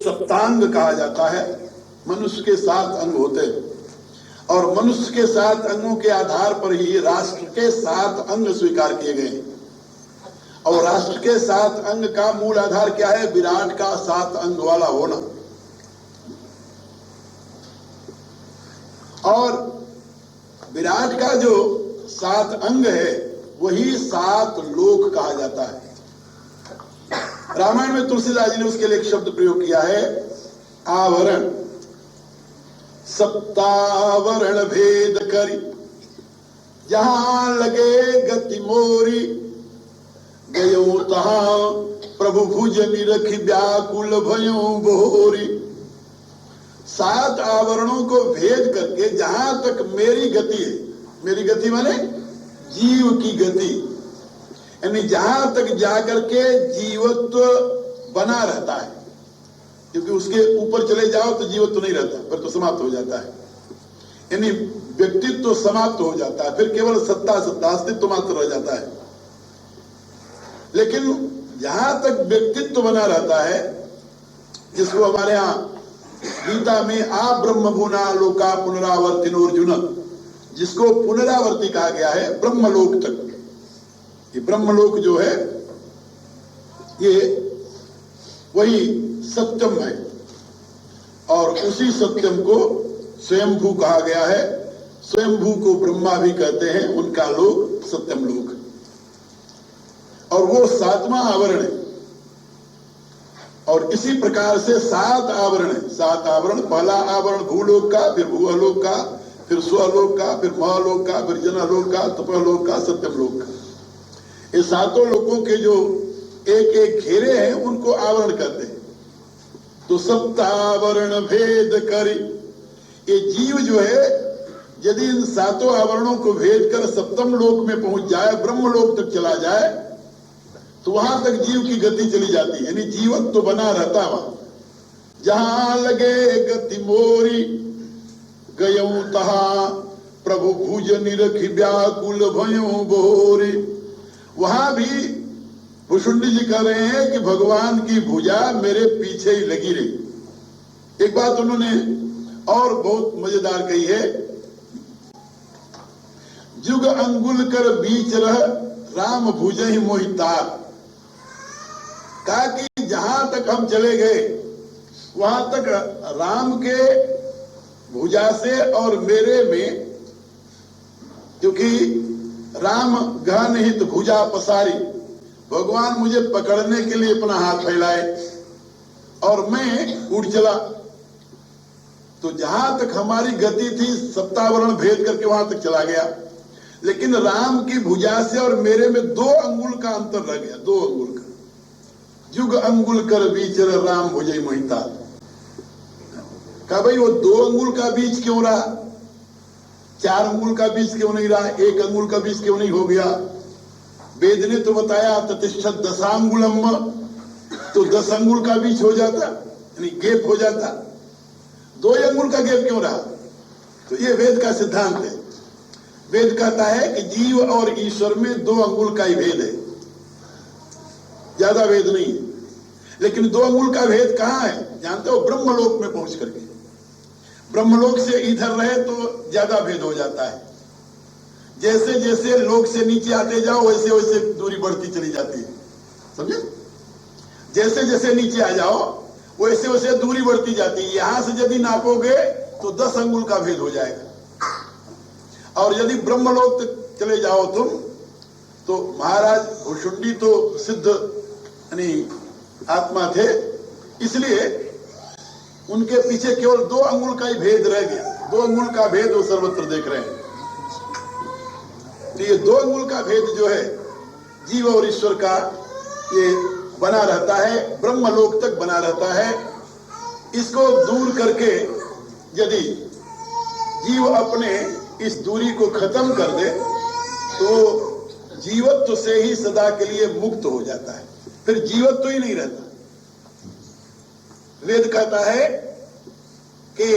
सप्तांग कहा जाता है। मनुष्य के 7 अंग होते हैं और मनुष्य के 7 अंगों के आधार पर ही राष्ट्र के 7 अंग स्वीकार किए गए हैं। और राष्ट्र के 7 अंग का मूल आधार क्या है? विराट का 7 अंग वाला होना। और विराट का जो 7 अंग है वही 7 लोक कहा जाता है। रामायण में तुलसीदास जी ने उसके लिए एक शब्द प्रयोग किया है, आवरण। सप्तावरण भेद करी जहां लगे गति मोरी, गयो तहां प्रभु भुज निरखी व्याकुल भयो बोरी। 7 आवरणों को भेद करके जहां तक मेरी गति है, मेरी गति माने जीव की गति, यानी जहां तक जाकर के जीवत्व बना रहता है, क्योंकि उसके ऊपर चले जाओ तो जीवत्व नहीं रहता, फिर तो समाप्त हो जाता है। यानी व्यक्तित्व तो समाप्त हो जाता है, फिर केवल सत्ता अस्तित्व मात्र रह जाता है। लेकिन जहां तक व्यक्तित्व बना रहता है, जिसको हमारे यहां गीता में आ ब्रह्म गुना लोका पुनरावर्तिनोर्जुन, जिसको पुनरावर्ती कहा गया है ब्रह्मलोक तक। ये ब्रह्मलोक जो है ये वही सत्यम है और उसी सत्यम को स्वयंभू कहा गया है। स्वयंभू को ब्रह्मा भी कहते हैं, उनका लोक सत्यम लोक, और वो 7वां आवरण है। और इसी प्रकार से 7 आवरण है। 7 आवरण, पहला आवरण भूलोक का, फिर भूअलोक का, फिर स्वलोक का, फिर महलोक का, फिर जनलोक का, तपलोक का, सत्यम लोक का। ये 7 लोकों के जो एक एक घेरे हैं उनको आवरण कहते हैं। तो सप्तावरण भेद करी, ये जीव जो है यदि इन 7 आवरणों को भेद कर सप्तम लोक में पहुंच जाए, ब्रह्म लोक तक चला जाए, तो वहां तक जीव की गति चली जाती है, यानी जीवत्व तो बना रहता वहां। जहां लगे गति मोरी, गयो तहां प्रभु भुज निरखी व्याकुल भयो बोरी। वहां भी भुषुंडी जी कह रहे हैं कि भगवान की भुजा मेरे पीछे ही लगी रही। एक बात उन्होंने और बहुत मजेदार कही है, जुग अंगुल कर बीच रह राम भुज ही मोहितार। कहा कि जहां तक हम चले गए वहां तक राम के भुजा से और मेरे में, क्योंकि राम गहन हित भुजा पसारी, भगवान मुझे पकड़ने के लिए अपना हाथ फैलाए और मैं उड़ चला। तो जहां तक हमारी गति थी सप्तावरण भेद करके वहां तक चला गया, लेकिन राम की भुजा से और मेरे में 2 अंगुल का अंतर रह गया, 2 अंगुल का। जुग अंगुल कर बीच राम भुजई मोहिता। कहा भाई वो 2 अंगुल का बीच क्यों रहा, 4 अंगुल का बीच क्यों नहीं रहा, 1 अंगुल का बीच क्यों नहीं हो गया? वेद ने तो बताया ततिष्ठत दशांगुलम, तो 10 अंगुल का बीच हो जाता, यानी गैप हो जाता। 2 अंगुल का गैप क्यों रहा? तो ये वेद का सिद्धांत है। वेद कहता है कि जीव और ईश्वर में 2 अंगुल का ही भेद है, ज्यादा भेद नहीं है। लेकिन 2 अंगुल का भेद कहां है जानते हो? ब्रह्मलोक में पहुंच करके। ब्रह्मलोक से इधर रहे तो ज्यादा भेद हो जाता है। जैसे जैसे लोक से नीचे आते जाओ वैसे वैसे दूरी बढ़ती चली जाती है, समझे? जैसे जैसे नीचे आ जाओ वैसे वैसे दूरी बढ़ती जाती है। यहां से यदि नापोगे तो 10 अंगुल का भेद हो जाएगा। और यदि ब्रह्मलोक तक चले जाओ तुम, तो महाराज भुषुंडी तो सिद्ध यानी आत्मा थे, इसलिए उनके पीछे केवल 2 अंगुल का ही भेद रह गया। 2 अंगुल का भेद वो सर्वत्र देख रहे हैं। तो ये 2 अंगुल का भेद जो है जीव और ईश्वर का, ये बना रहता है, ब्रह्मलोक तक बना रहता है। इसको दूर करके यदि जीव अपने इस दूरी को खत्म कर दे तो जीवत्व से ही सदा के लिए मुक्त हो जाता है, फिर जीवत्व ही नहीं रहता। वेद कहता है कि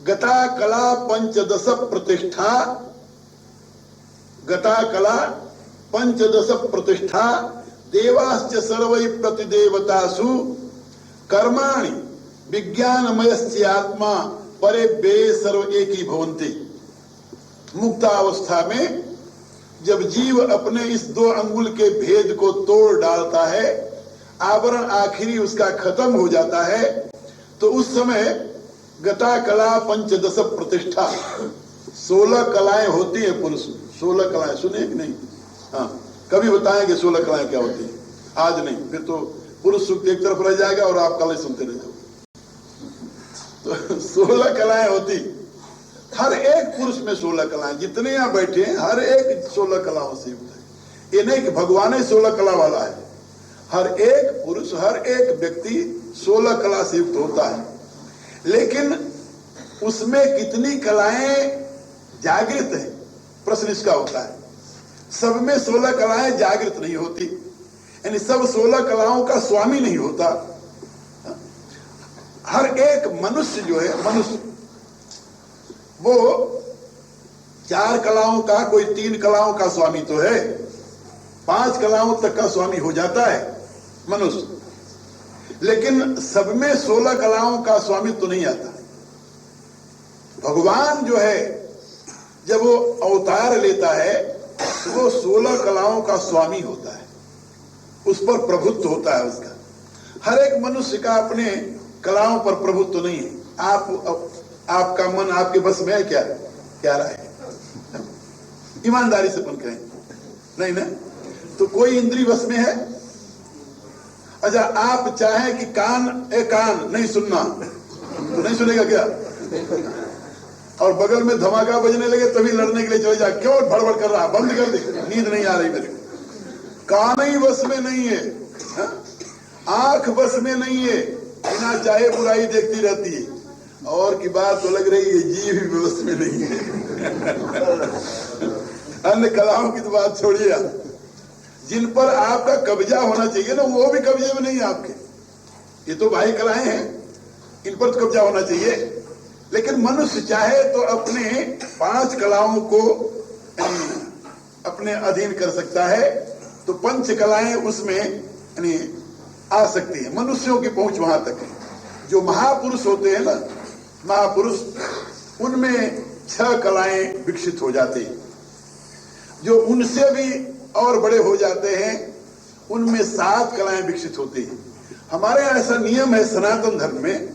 गता कला पंचदश प्रतिष्ठा, गता कला पंचदश प्रतिष्ठा, देवाश्च सर्वै प्रतिदेवतासु कर्माणि विज्ञानमयस्य आत्मा परे बे सर्व एकी भवन्ति। मुक्तावस्था में जब जीव अपने इस 2 अंगुल के भेद को तोड़ डालता है, आवरण आखिरी उसका खत्म हो जाता है, तो उस समय गता कला पंचदश प्रतिष्ठा, 16 कलाएं होती है पुरुष में। 16 कलाएं सुने कि नहीं? हाँ, कभी बताएंगे 16 कलाएं क्या होती है, आज नहीं, फिर तो पुरुष सूक्त एक तरफ रह जाएगा और आप कल सुनते रह जाओ। तो 16 कलाएं होती, हर एक पुरुष में 16 कलाएं, जितने यहां बैठे हैं हर एक 16 कलाओं से युक्त है। ये नहीं कि भगवान ही 16 कला वाला है, हर एक पुरुष हर एक व्यक्ति 16 कला से युक्त होता है। लेकिन उसमें कितनी कलाएं जागृत है, प्रश्न इसका होता है। सब में 16 कलाएं जागृत नहीं होती, यानी सब 16 कलाओं का स्वामी नहीं होता। हर एक मनुष्य जो है, मनुष्य वो 4 कलाओं का, कोई 3 कलाओं का स्वामी तो है, 5 कलाओं तक का स्वामी हो जाता है मनुष्य, लेकिन सब में 16 कलाओं का स्वामी तो नहीं आता। भगवान जो है जब वो अवतार लेता है तो वो 16 कलाओं का स्वामी होता है, उस पर प्रभुत्व होता है उसका। हर एक मनुष्य का अपने कलाओं पर प्रभुत्व नहीं है। आपका मन आपके बस में है क्या? क्या राय है? ईमानदारी से अपन कहें, नहीं ना? तो कोई इंद्री बस में है? अच्छा, आप चाहें कि कान नहीं सुनना तो नहीं सुनेगा क्या? और बगल में धमाका बजने लगे तभी लड़ने के लिए चले जा, क्यों भड़बड़ कर रहा, बंद कर दे, नींद नहीं आ रही मेरे को। कान ही बस में नहीं है, आंख बस में नहीं है, बिना चाहे बुराई देखती रहती है, और की बात तो लग रही है जीव भी बस में नहीं है। अन्य कलाओं की तो बात छोड़िए, जिन पर आपका कब्जा होना चाहिए ना, वो भी कब्जे में नहीं है आपके। ये तो बाह्य कलाएं हैं, इन पर तो कब्जा होना चाहिए। लेकिन मनुष्य चाहे तो अपने 5 कलाओं को अपने अधीन कर सकता है, तो 5 कलाएं उसमें आ सकती है। मनुष्यों की पहुंच वहां तक है। जो महापुरुष होते हैं ना, महापुरुष, उनमें 6 कलाएं विकसित हो जाती हैं। जो उनसे भी और बड़े हो जाते हैं उनमें 7 कलाएं विकसित होती हैं। हमारे यहाँ ऐसा नियम है सनातन धर्म में,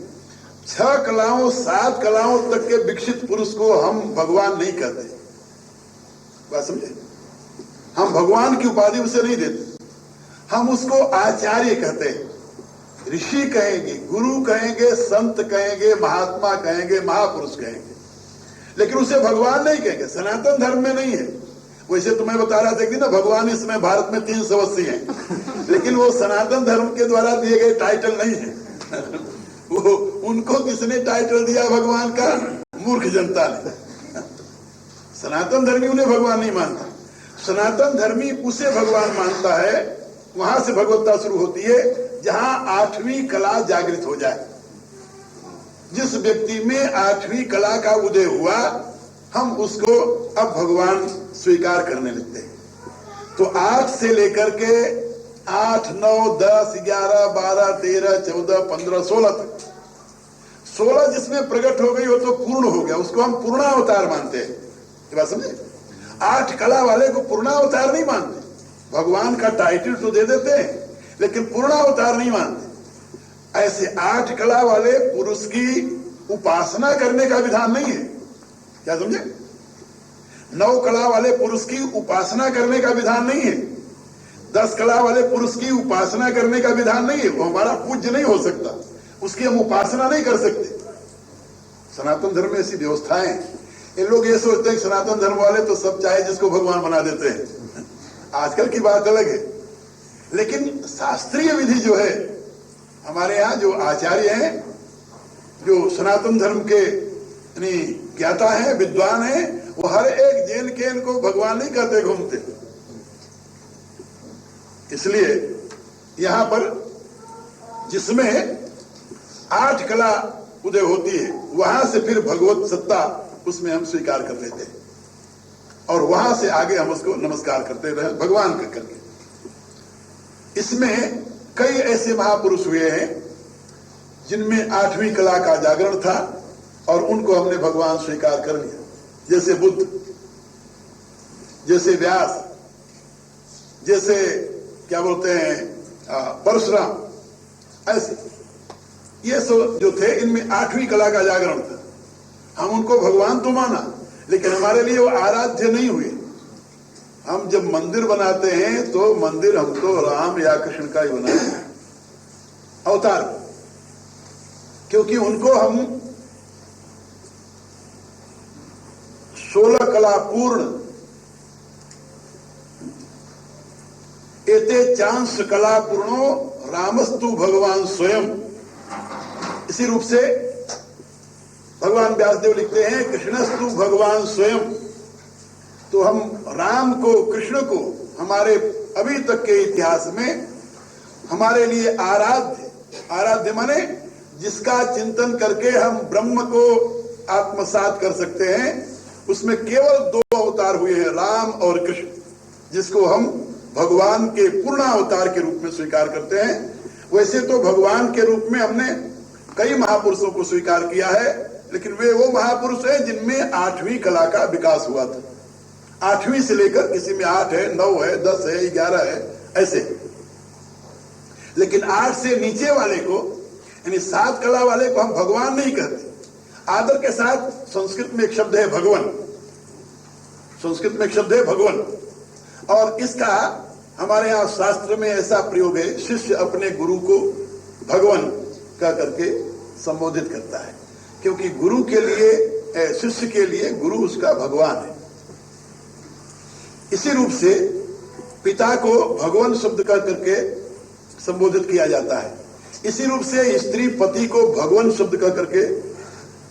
6 कलाओं 7 कलाओं तक के विकसित पुरुष को हम भगवान नहीं कहते। बात समझे? हम भगवान की उपाधि उसे नहीं देते, हम उसको आचार्य कहते हैं। ऋषि कहेंगे, गुरु कहेंगे, संत कहेंगे, महात्मा कहेंगे, महापुरुष कहेंगे, लेकिन उसे भगवान नहीं कहेंगे। सनातन धर्म में नहीं है। वैसे तो मैं बता रहा था कि ना, भगवान इसमें भारत में 380 हैं, लेकिन वो सनातन धर्म के द्वारा दिए गए टाइटल नहीं है। वो उनको किसने टाइटल दिया भगवान का? मूर्ख जनता ने। सनातन धर्मी उन्हें भगवान नहीं मानता। सनातन धर्मी उसे भगवान मानता है, वहां से भगवत्ता शुरू होती है जहां 8वीं कला जागृत हो जाए। जिस व्यक्ति में 8वीं कला का उदय हुआ, हम उसको अब भगवान स्वीकार करने लगते हैं। तो 8 से लेकर के 8, 9, 10, 11, 12, 13, 14, 15, 16 तक, 16 जिसमें प्रकट हो गई वो तो पूर्ण हो गया, उसको हम पूर्णावतार मानते हैं। ये बात समझे? 8 कला वाले को पूर्णावतार नहीं मानते। भगवान का टाइटल तो दे देते हैं, लेकिन पूर्णावतार नहीं मानते। ऐसे 8 कला वाले पुरुष की उपासना करने का विधान नहीं है। क्या समझे? 9 कला वाले पुरुष की उपासना करने का विधान नहीं है। 10 कला वाले पुरुष की उपासना करने का विधान नहीं है। वो हमारा पूज्य नहीं हो सकता, उसकी हम उपासना नहीं कर सकते। सनातन धर्म में ऐसी व्यवस्थाएं। ये लोग ये सोचते हैं कि सनातन धर्म वाले तो सब चाहे जिसको भगवान बना देते हैं। आजकल की बात अलग है, लेकिन शास्त्रीय विधि जो है, हमारे यहाँ जो आचार्य हैं, जो सनातन धर्म के ज्ञाता है, विद्वान है, वो हर एक जैन केन को भगवान नहीं कहते घूमते। इसलिए यहां पर जिसमें 8 कला उदय होती है, वहां से फिर भगवत सत्ता उसमें हम स्वीकार कर लेते हैं, और वहां से आगे हम उसको नमस्कार करते रहे भगवान का करके। इसमें कई ऐसे महापुरुष हुए हैं जिनमें आठवीं कला का जागरण था और उनको हमने भगवान स्वीकार कर लिया, जैसे बुद्ध, जैसे व्यास, जैसे क्या बोलते हैं परशुराम, ऐसे ये सब जो थे इनमें आठवीं कला का जागरण था। हम उनको भगवान तो माना, लेकिन हमारे लिए वो आराध्य नहीं हुए। हम जब मंदिर बनाते हैं तो मंदिर हम तो राम या कृष्ण का ही बनाते हैं, अवतार, क्योंकि उनको हम 16 कला पूर्ण एते चांस कला पूर्णो रामस्तु भगवान स्वयं, इसी रूप से भगवान व्यासदेव लिखते हैं कृष्णस्तु भगवान स्वयं। तो हम राम को, कृष्ण को हमारे अभी तक के इतिहास में हमारे लिए आराध्य, आराध्य माने जिसका चिंतन करके हम ब्रह्म को आत्मसात कर सकते हैं, उसमें केवल 2 अवतार हुए हैं, राम और कृष्ण, जिसको हम भगवान के पूर्ण अवतार के रूप में स्वीकार करते हैं। वैसे तो भगवान के रूप में हमने कई महापुरुषों को स्वीकार किया है, लेकिन वे वो महापुरुष हैं जिनमें 8वीं कला का विकास हुआ था। 8वीं से लेकर किसी में 8 है, 9 है, 10 है, 11 है, ऐसे। लेकिन 8 से नीचे वाले को, यानी 7 कला वाले को हम भगवान नहीं कहते। आदर के साथ संस्कृत में एक शब्द है भगवन, संस्कृत में एक शब्द है भगवन, और इसका हमारे यहाँ शास्त्र में ऐसा प्रयोग है, शिष्य अपने गुरु को भगवन कह करके संबोधित करता है, क्योंकि गुरु के लिए, शिष्य के लिए गुरु उसका भगवान है। इसी रूप से पिता को भगवान शब्द कह करके संबोधित किया जाता है। इसी रूप से स्त्री पति को भगवान शब्द कह करके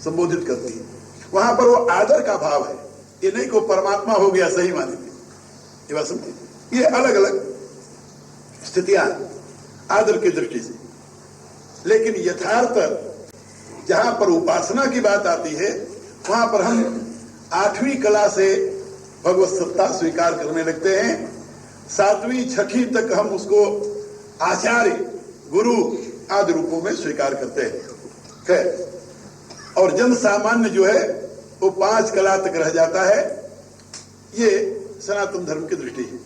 संबोधित करती है। वहां पर वो आदर का भाव है, ये नहीं को परमात्मा हो गया सही माने में, ये बात समझे। ये अलग अलग स्थितियां आदर की दृष्टि से, लेकिन यथार्थ जहां पर उपासना की बात आती है, वहां पर हम 8वीं कला से भगवत सत्ता स्वीकार करने लगते हैं। 7वीं 6वीं तक हम उसको आचार्य, गुरु आदि रूपों में स्वीकार करते हैं। और जन सामान्य जो है वो 5 कला तक रह जाता है। ये सनातन धर्म की दृष्टि है।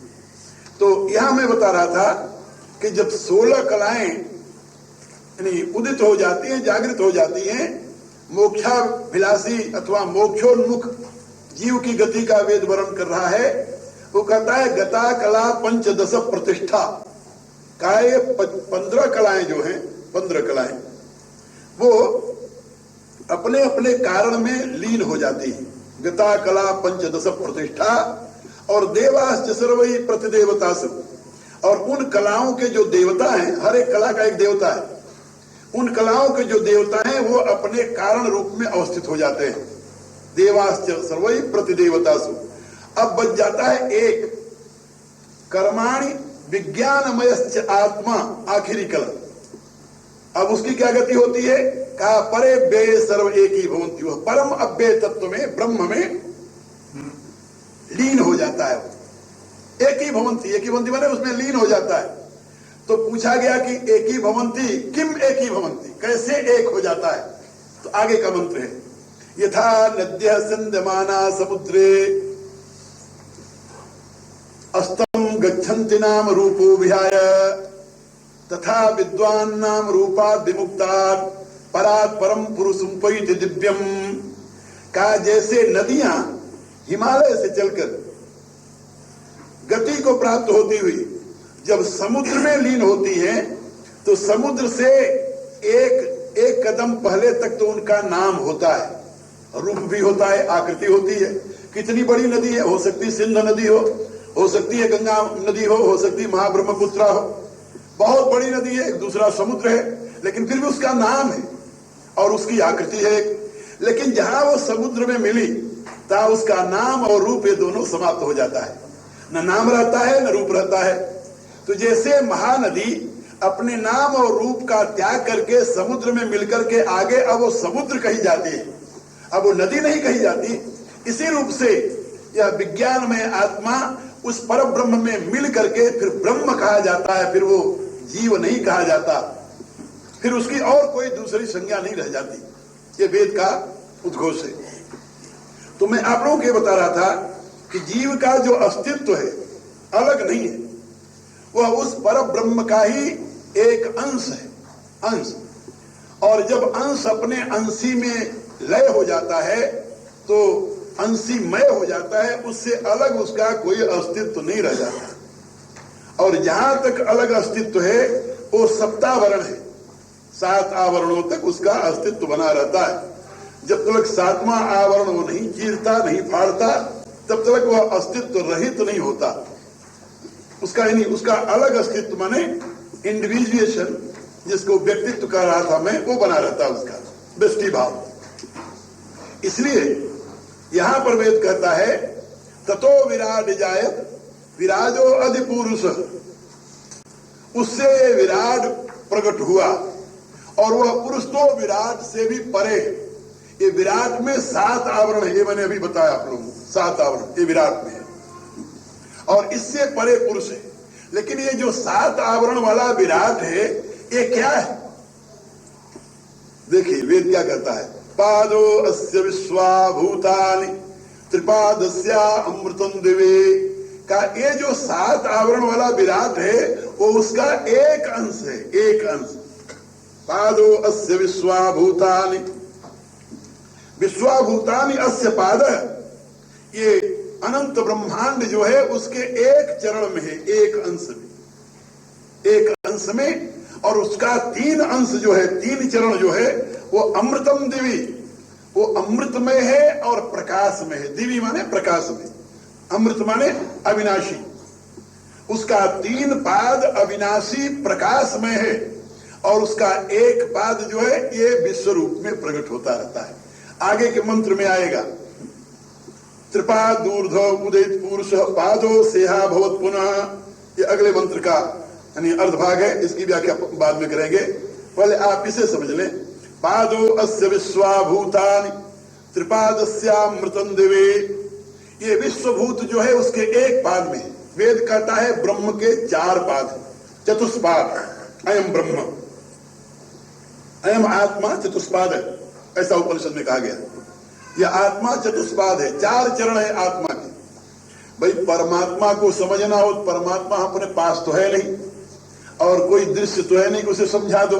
तो यहां मैं बता रहा था कि जब 16 कलाएं यानी उदित हो जाती हैं, जागृत हो जाती हैं, मोक्षाभिलाषी अथवा मोक्षोन्मुख जीव की गति का वेद वर्णन कर रहा है। वो कहता है गता कला 15 प्रतिष्ठा का, ये 15 कलाएं जो हैं, 15 कलाएं वो अपने अपने कारण में लीन हो जाती है। गता कला 15 प्रतिष्ठा और देवाश्च सर्वै प्रतिदेवता सब, और उन कलाओं के जो देवता हैं, हर एक कला का एक देवता है, उन कलाओं के जो देवता हैं वो अपने कारण रूप में अवस्थित हो जाते हैं। देवाश्च सर्वै प्रतिदेवतासु। अब बच जाता है एक कर्माणि विज्ञानमयश्च आत्मा, आखिरी कला। अब उसकी क्या गति होती है? कहा परे व्यय सर्व एक ही भवन्ति, वह परम अव्यय तत्व में, ब्रह्म में लीन हो जाता है। एक ही भवन्ति माने उसमें लीन हो जाता है। तो पूछा गया कि एक ही भवन्ति, किम एक ही भवन्ति, कैसे एक हो जाता है? तो आगे का मंत्र है यथा नद्यः सन्दमाना समुद्रे अस्तम गच्छन्ति नाम रूपो विहाय तथा विद्वान नाम रूपात् विमुक्तात् परात् परम पुरुषं पयति दिव्यम। का जैसे नदियां हिमालय से चलकर गति को प्राप्त होती हुई जब समुद्र में लीन होती हैं, तो समुद्र से एक कदम पहले तक तो उनका नाम होता है, रूप भी होता है, आकृति होती है। कितनी बड़ी नदी है, हो सकती है सिंध नदी हो सकती है गंगा नदी हो सकती है महाब्रह्मपुत्रा हो, बहुत बड़ी नदी है, दूसरा समुद्र है, लेकिन फिर भी उसका नाम है और उसकी आकृति है। लेकिन जहां वो समुद्र में मिली, तहां उसका नाम और रूप ये दोनों समाप्त हो जाता है, न नाम रहता है न रूप रहता है। तो जैसे महानदी अपने नाम और रूप का त्याग करके समुद्र में मिलकर के आगे अब वो समुद्र कही जाती है, अब वो नदी नहीं कही जाती। इसी रूप से यह विज्ञान में आत्मा उस पर ब्रह्म में मिल करके फिर ब्रह्म कहा जाता है, फिर वो जीव नहीं कहा जाता। फिर उसकी और कोई दूसरी संज्ञा नहीं रह जाती। ये वेद का उद्घोष है। तो मैं आप लोगों को ये बता रहा था कि जीव का जो अस्तित्व है अलग नहीं है, वह उस पर ब्रह्म का ही एक अंश है, अंश। और जब अंश अपने अंशी में लय हो जाता है तो अंशी मय हो जाता है, उससे अलग उसका कोई अस्तित्व नहीं रह जाता। और जहां तक अलग अस्तित्व है वो सप्तावरण है, 7 आवरणों तक उसका अस्तित्व बना रहता है। जब तक 7वां आवरण वो नहीं चीरता, नहीं फाड़ता, तब तक वह अस्तित्व रहित नहीं होता। उसका यानी उसका अलग अस्तित्व माने इंडिविजुएशन, जिसको व्यक्तित्व कह रहा था मैं, वो बना रहता है उसका व्यष्टि भाव। इसलिए यहां पर वेद कहता है ततो विराट जायत विराजो अधिपुरुष, उससे विराट प्रकट हुआ और वह पुरुष तो विराट से भी परे। ये विराट में 7 आवरण है, ये मैंने अभी बताया आप लोगों को, 7 आवरण ये विराट में है और इससे परे पुरुष है। लेकिन ये जो 7 आवरण वाला विराट है ये क्या है? देखिए वेद क्या कहता है, पादो अस्य विश्वाभूतानि त्रिपादस्या अमृतम दिवे का ये जो 7 आवरण वाला विराट है वो उसका एक अंश है, एक अंश। पादो अस्य विश्वाभूतानि, विश्वाभूतानि अस्य पाद, ये अनंत ब्रह्मांड जो है उसके एक चरण में है, एक अंश में, एक अंश में। और उसका 3 अंश जो है, 3 चरण जो है वो अमृतम दिवी, वो अमृत में है और प्रकाश में है। दिवी माने प्रकाश में, अमृत माने अविनाशी। उसका 3 पाद अविनाशी प्रकाश में है और उसका एक पाद जो है ये विश्व रूप में प्रकट होता रहता है। आगे के मंत्र में आएगा त्रिपाद ऊर्ध्व उदित पुरुष पादो सेहा भवत पुनः, ये अगले मंत्र का यानी अर्धभाग है, इसकी व्याख्या बाद में करेंगे। पहले आप इसे समझ लें। पादो अस्य विश्वाभूतानि त्रिपादस्यामृतं दिवे, ये विश्वभूत जो है उसके एक पाद में। वेद कहता है ब्रह्म के 4 पाद, चतुष्पाद। अयम ब्रह्म, अयम आत्मा चतुष्पाद है, ऐसा उपनिषद में कहा गया। यह आत्मा चतुष्पाद है, 4 चरण है आत्मा के। भाई परमात्मा को समझना हो, परमात्मा अपने पास तो है नहीं और कोई दृश्य तो है नहीं कि उसे समझा दो।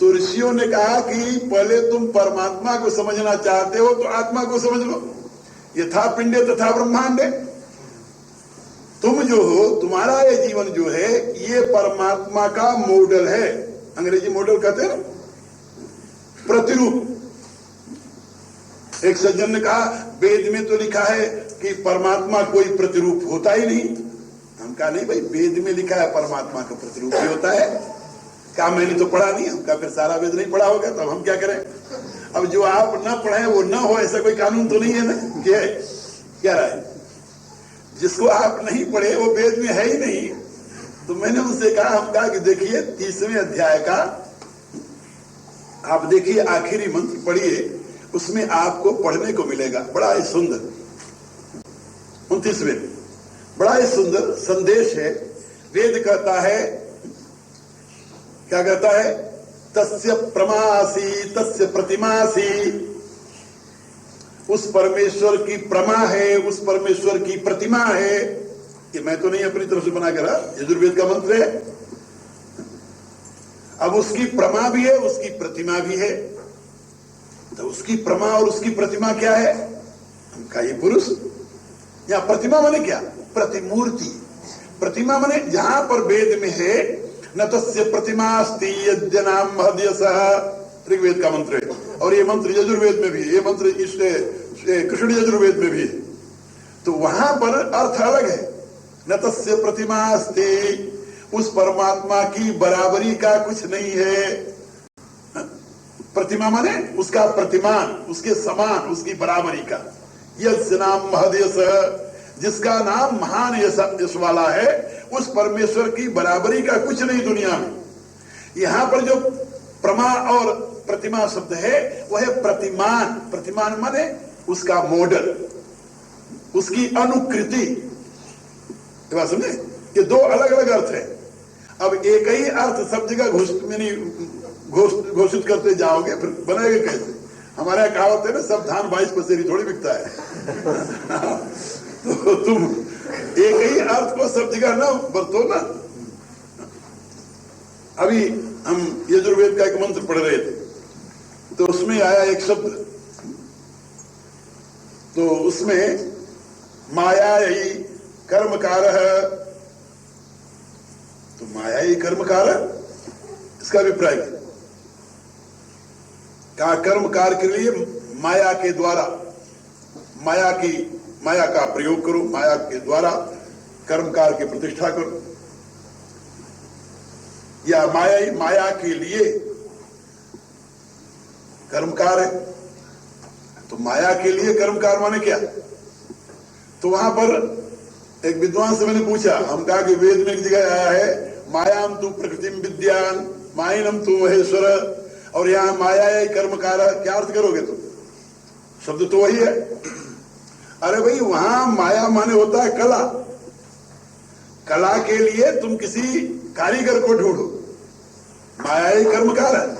तो ऋषियों ने कहा कि पहले तुम परमात्मा को समझना चाहते हो तो आत्मा को समझ लो। यथा पिंडे तथा ब्रह्मांडे, तुम जो हो, तुम्हारा ये जीवन जो है ये परमात्मा का मॉडल है। अंग्रेजी मॉडल कहते हैं ना, प्रतिरूप। एक सज्जन ने कहा वेद में तो लिखा है कि परमात्मा कोई प्रतिरूप होता ही नहीं। हम कहा नहीं भाई, वेद में लिखा है परमात्मा का प्रतिरूप भी होता है। कहा मैंने तो पढ़ा नहीं। हम कहा फिर सारा वेद नहीं पढ़ा होगा तो हम क्या करें? अब जो आप न पढ़े वो न हो, ऐसा कोई कानून तो नहीं है ना। क्या है, जिसको आप नहीं पढ़े वो वेद में है ही नहीं। तो मैंने उनसे कहा, हम कहा कि देखिए 30वें अध्याय का आप देखिए आखिरी मंत्र पढ़िए, उसमें आपको पढ़ने को मिलेगा। बड़ा ही सुंदर 29वें बड़ा ही सुंदर संदेश है। वेद कहता है, क्या कहता है? तस्य प्रमासी तस्य प्रतिमासी, उस परमेश्वर की प्रमा है, उस परमेश्वर की प्रतिमा है। ये मैं तो नहीं अपनी तरफ से बना कर, यजुर्वेद का मंत्र है। अब उसकी प्रमा भी है, उसकी प्रतिमा भी है। तो उसकी प्रमा और उसकी प्रतिमा क्या है? हमका ये पुरुष। या प्रतिमा माने क्या? प्रतिमूर्ति। प्रतिमा माने जहां पर वेद में है न तस्य प्रतिमास्ति यज्ञनाम महद्यसः, ऋग्वेद का मंत्र है। और ये मंत्र यजुर्वेद में भी है, ये मंत्र कृष्ण यजुर्वेद में भी है। तो वहां पर अर्थ अलग है। न तस्य प्रतिमास्ति, उस परमात्मा की बराबरी का कुछ नहीं है। प्रतिमा माने उसका प्रतिमान, उसके समान, उसकी बराबरी का। यस्य नाम महद्यसः, जिसका नाम महान यश वाला है, उस परमेश्वर की बराबरी का कुछ नहीं दुनिया में। यहां पर जो प्रमा और प्रतिमा शब्द है वह है प्रतिमान। प्रतिमान माने उसका मॉडल, उसकी अनुकृति। ये बात समझे? ये 2 अलग अलग अर्थ है। अब एक ही अर्थ सब जगह घोषित करते जाओगे फिर बनेगा कैसे? हमारे यहाँ कहावत है ना, सब धान 22 पसेरी थोड़ी बिकता है। तो तुम एक ही अर्थ को सब जगह ना बरतो ना। अभी हम यजुर्वेद का एक मंत्र पढ़ रहे थे, तो उसमें आया एक शब्द, तो उसमें माया ही कर्मकार है, तो माया ही कर्मकार है, इसका अभिप्राय क्या? कहा कर्मकार के लिए माया के द्वारा, माया का प्रयोग करो, माया के द्वारा कर्मकार की प्रतिष्ठा करो, या माया के लिए कर्मकार है। तो माया के लिए कर्मकार माने क्या? तो वहां पर एक विद्वान से मैंने पूछा, हम कहा कि वेद में एक जगह आया है मायाम तू प्रकृतिम विद्यान माइनम तू महेश्वर, और यहां माया है कर्मकार, क्या अर्थ करोगे तुम? शब्द तो वही है। अरे भाई, वहां माया माने होता है कला, कला के लिए तुम किसी कारीगर को ढूंढो, माया ही कर्मकार है।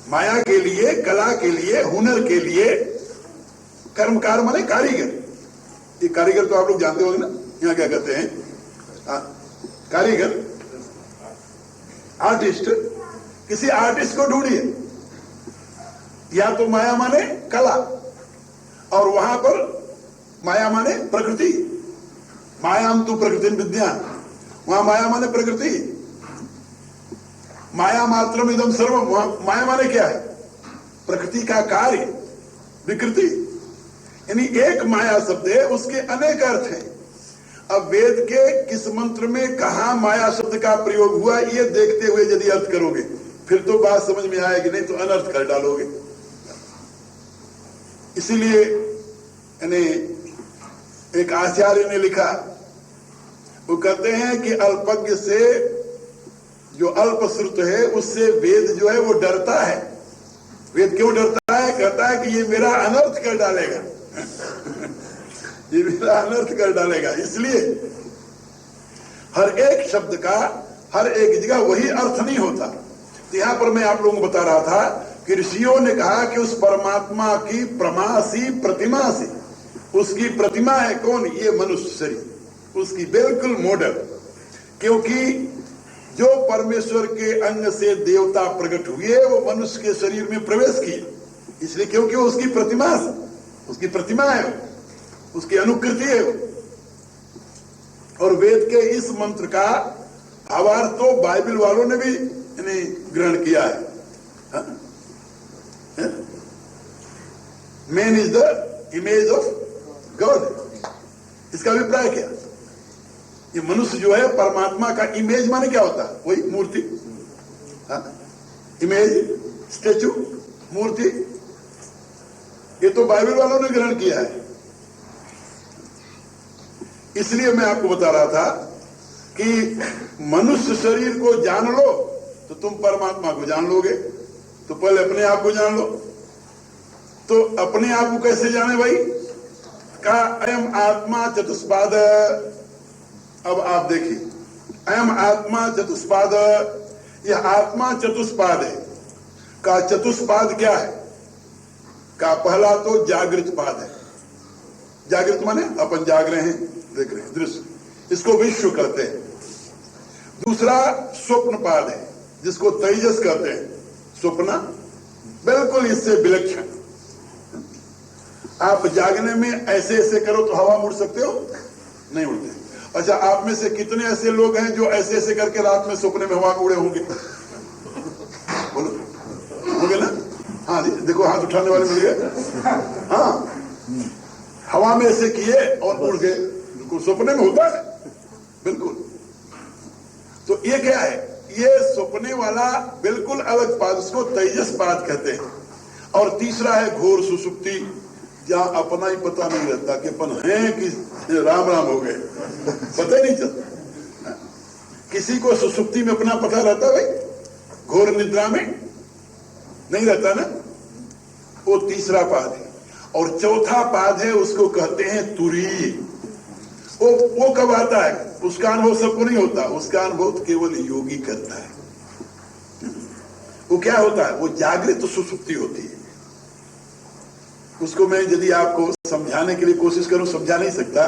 माया के लिए, कला के लिए, हुनर के लिए कर्मकार माने कारीगर। ये कारीगर तो आप लोग जानते होंगे ना, यहाँ क्या कहते हैं? कारीगर, आर्टिस्ट। किसी आर्टिस्ट को ढूंढिए, या तो माया माने कला, और वहां पर माया माने प्रकृति। मायाम तू प्रकृति विद्यान, वहां माया माने प्रकृति। माया मात्रम इदम सर्वम, वहां माया माने क्या है? प्रकृति का कार्य, विकृति। यानी एक माया शब्द है, उसके अनेक अर्थ हैं। अब वेद के किस मंत्र में कहा माया शब्द का प्रयोग हुआ, ये देखते हुए यदि अर्थ करोगे फिर तो बात समझ में आएगी, नहीं तो अनर्थ कर डालोगे। इसीलिए यानी एक आचार्य ने लिखा, वो कहते हैं कि अल्पज्ञ से, जो अल्प श्रुत है उससे वेद जो है वो डरता है। वेद क्यों डरता है? कहता है कि ये मेरा अनर्थ कर डालेगा। ये मेरा अनर्थ कर डालेगा। इसलिए हर एक शब्द का हर एक जगह वही अर्थ नहीं होता। तो यहां पर मैं आप लोगों को बता रहा था कि ऋषियों ने कहा कि उस परमात्मा की प्रमासी प्रतिमा से, उसकी प्रतिमा है कौन? ये मनुष्य शरीर, उसकी बिल्कुल मॉडल। क्योंकि जो परमेश्वर के अंग से देवता प्रकट हुए वो मनुष्य के शरीर में प्रवेश किए, इसलिए क्योंकि वो उसकी प्रतिमा है, उसकी प्रतिमा है, उसकी अनुकृति है वो। और वेद के इस मंत्र का भावार्थ तो बाइबल वालों ने भी ग्रहण किया है। Man is the image of God. इसका अभिप्राय क्या? ये मनुष्य जो है परमात्मा का इमेज माने क्या होता है? वही मूर्ति, इमेज, स्टेचू, मूर्ति। ये तो बाइबल वालों ने ग्रहण किया है। इसलिए मैं आपको बता रहा था कि मनुष्य शरीर को जान लो तो तुम परमात्मा को जान लोगे। तो पहले अपने आप को जान लो। तो अपने आप को कैसे जाने भाई? का अयम आत्मा चतुष्पाद। अब आप देखिए, अयम आत्मा चतुष्पाद, यह आत्मा चतुष्पाद है। का चतुष्पाद क्या है? का पहला तो जागृत पाद है। जागृत माने अपन जाग रहे हैं, देख रहे हैं दृश्य, इसको विश्व कहते हैं। दूसरा स्वप्न पाद है, जिसको तेजस कहते हैं। स्वप्न बिल्कुल इससे विलक्षण। आप जागने में ऐसे ऐसे करो तो हवा उड़ सकते हो? नहीं उड़ते। अच्छा, आप में से कितने ऐसे लोग हैं जो ऐसे ऐसे करके रात में सपने में हवा में उड़े होंगे? बोलो, होंगे ना? हाँ जी, देखो हाथ उठाने वाले मिल गए। हाँ, हवा में ऐसे किए और उड़ गए। बिल्कुल सपने में होता है, बिल्कुल। तो ये क्या है? ये सपने वाला बिल्कुल अलग पाद, उसको तेजस पाद कहते हैं। और तीसरा है घोर सुसुप्ति, जहां अपना ही पता नहीं रहता कि अपन है कि राम राम हो गए, पता ही नहीं चलता। किसी को सुसुप्ति में अपना पता रहता भाई? घोर निद्रा में नहीं रहता ना। वो तीसरा पाद है। और चौथा पाद है, उसको कहते हैं तुरीय। वो कब आता है? उसका अनुभव सबको नहीं होता, उसका अनुभव केवल योगी करता है। वो क्या होता है? वो जागृत सुसुप्ति होती है। उसको मैं यदि आपको समझाने के लिए कोशिश करूं, समझा नहीं सकता,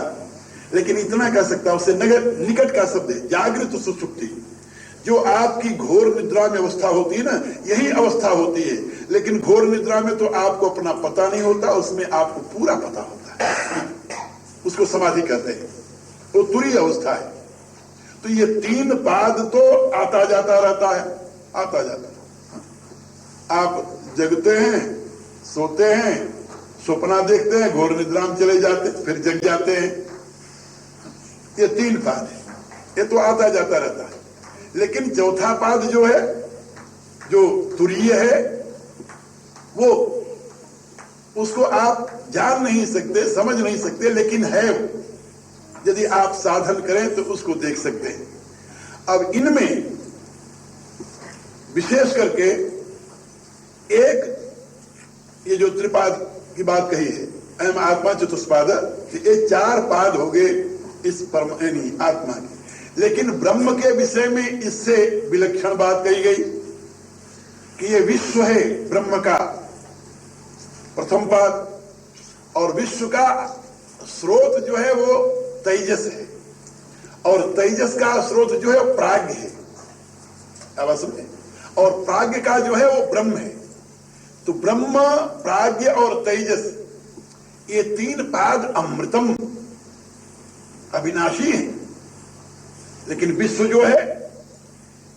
लेकिन इतना कह सकता, उससे निकट का शब्द है जागृत सुसुप्ति। जो आपकी घोर निद्रा में अवस्था होती है ना, यही अवस्था होती है। लेकिन घोर निद्रा में तो आपको अपना पता नहीं होता, उसमें आपको पूरा पता होता है। उसको समाधि कहते हैं, वो तुरीय अवस्था है। तो ये 3 पाद तो आता जाता रहता है, आता जाता। आप जगते हैं, सोते हैं, सपना देखते हैं, घोर निद्रा में चले जाते, फिर जग जाते हैं। ये 3 पाद है, ये तो आता जाता रहता है। लेकिन चौथा पाद जो है, जो तुरीय है, वो उसको आप जान नहीं सकते, समझ नहीं सकते, लेकिन है वो। यदि आप साधन करें तो उसको देख सकते हैं। अब इनमें विशेष करके एक ये जो त्रिपाद की बात कही है, अहम आत्मा चतुष्पाद, ये 4 पाद हो गए इस परम आत्मा के। लेकिन ब्रह्म के विषय में इससे विलक्षण बात कही गई कि ये विश्व है ब्रह्म का प्रथम पाद, और विश्व का स्रोत जो है वो तेजस है, और तेजस का स्रोत जो है वो प्राज्ञ है। अब समझे? और प्राज्ञ का जो है वो ब्रह्म है। तो ब्रह्म, प्राज्ञ और तेजस, ये 3 पाद अमृतम, अविनाशी है। लेकिन विश्व जो है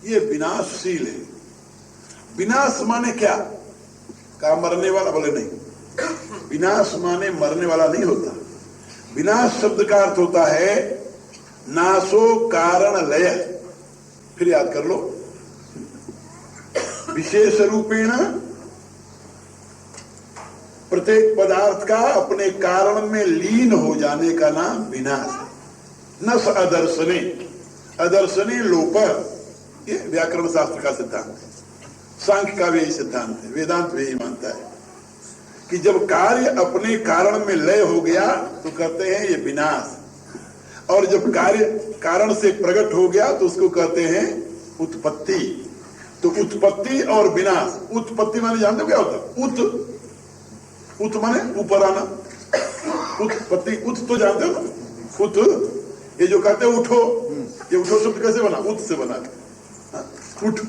ये विनाशशील है। विनाश माने क्या? का मरने वाला? बोले नहीं, विनाश माने मरने वाला नहीं होता। विनाश शब्द का अर्थ होता है नाशो कारण लय। फिर याद कर लो, विशेष रूपेण प्रत्येक पदार्थ का अपने कारण में लीन हो जाने का नाम विनाश है। नस अदर्शने, अदर्शने लोप, ये व्याकरण शास्त्र का सिद्धांत है। सांख्य का भी यही सिद्धांत है, वेदांत भी यही मानता है कि जब कार्य अपने कारण में लय हो गया तो कहते हैं ये विनाश, और जब कार्य कारण से प्रकट हो गया तो उसको कहते हैं उत्पत्ति। तो उत्पत्ति और विनाश, उत्पत्ति माने जानते हो क्या होता? उत माने ऊपर आना, उत्पत्ति, उत तो जानते हो ना, उत। ये जो कहते हैं उठो, ये उठो शब्द कैसे बना? उत से बना, उठ।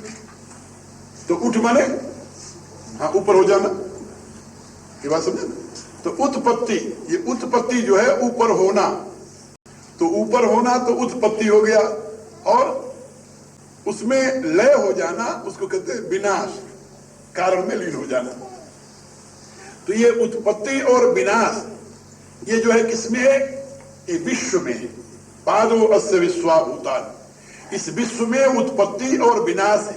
तो उठ माने हाँ ऊपर हो जाना, ये बात समझे? तो उत्पत्ति, ये उत्पत्ति जो है ऊपर होना, तो ऊपर होना तो उत्पत्ति हो गया, और उसमें लय हो जाना उसको कहते हैं विनाश, कारण में लीन हो जाना। तो ये उत्पत्ति और विनाश ये जो है किसमें है? ये विश्व में है। पादो अस्य विश्वाभूतान, इस विश्व में उत्पत्ति और विनाश है।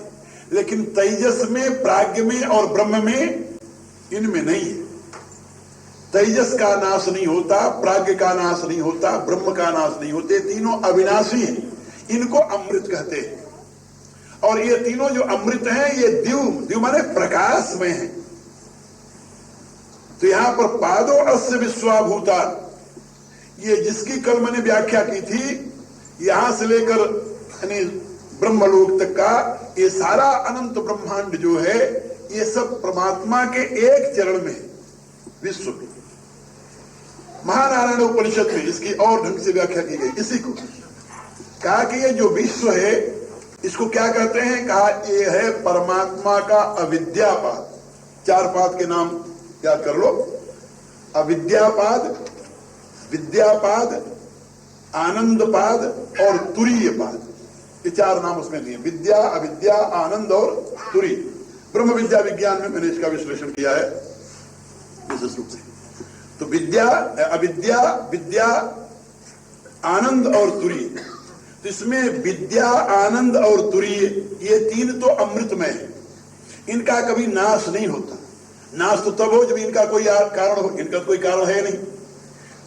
लेकिन तेजस में, प्राज्ञ में और ब्रह्म में, इनमें नहीं है। तेजस का नाश नहीं होता, प्राज्ञ का नाश नहीं होता, ब्रह्म का नाश नहीं होते। तीनों अविनाशी हैं, इनको अमृत कहते हैं। और ये तीनों जो अमृत हैं ये द्युम माने प्रकाश में है। तो यहां पर पादो अस्य विश्वाभूतान, ये जिसकी कल मैंने व्याख्या की थी, यहां से लेकर यानी ब्रह्मलोक तक का ये सारा अनंत ब्रह्मांड जो है ये सब परमात्मा के एक चरण में है, विश्व में। महानारायण उपनिषद में इसकी और ढंग से व्याख्या की गई। इसी को कहा कि ये जो विश्व है इसको क्या कहते हैं? कहा ये है परमात्मा का अविद्यापाद। 4 पाद के नाम याद कर लो, अविद्यापाद, विद्यापाद, आनंदपाद और तुरीय पाद। ये 4 नाम उसमें दिए, विद्या, अविद्या, आनंद और तुरीय। ब्रह्म विद्या विज्ञान में मैंने इसका विश्लेषण किया है विशेष रूप से। तो विद्या, अविद्या, विद्या, आनंद और तुरीय। तो इसमें विद्या, आनंद और तुरीय ये 3 तो अमृतमय है, इनका कभी नाश नहीं होता। नाश तो तब हो जब इनका कोई कारण हो, इनका कोई कारण है नहीं।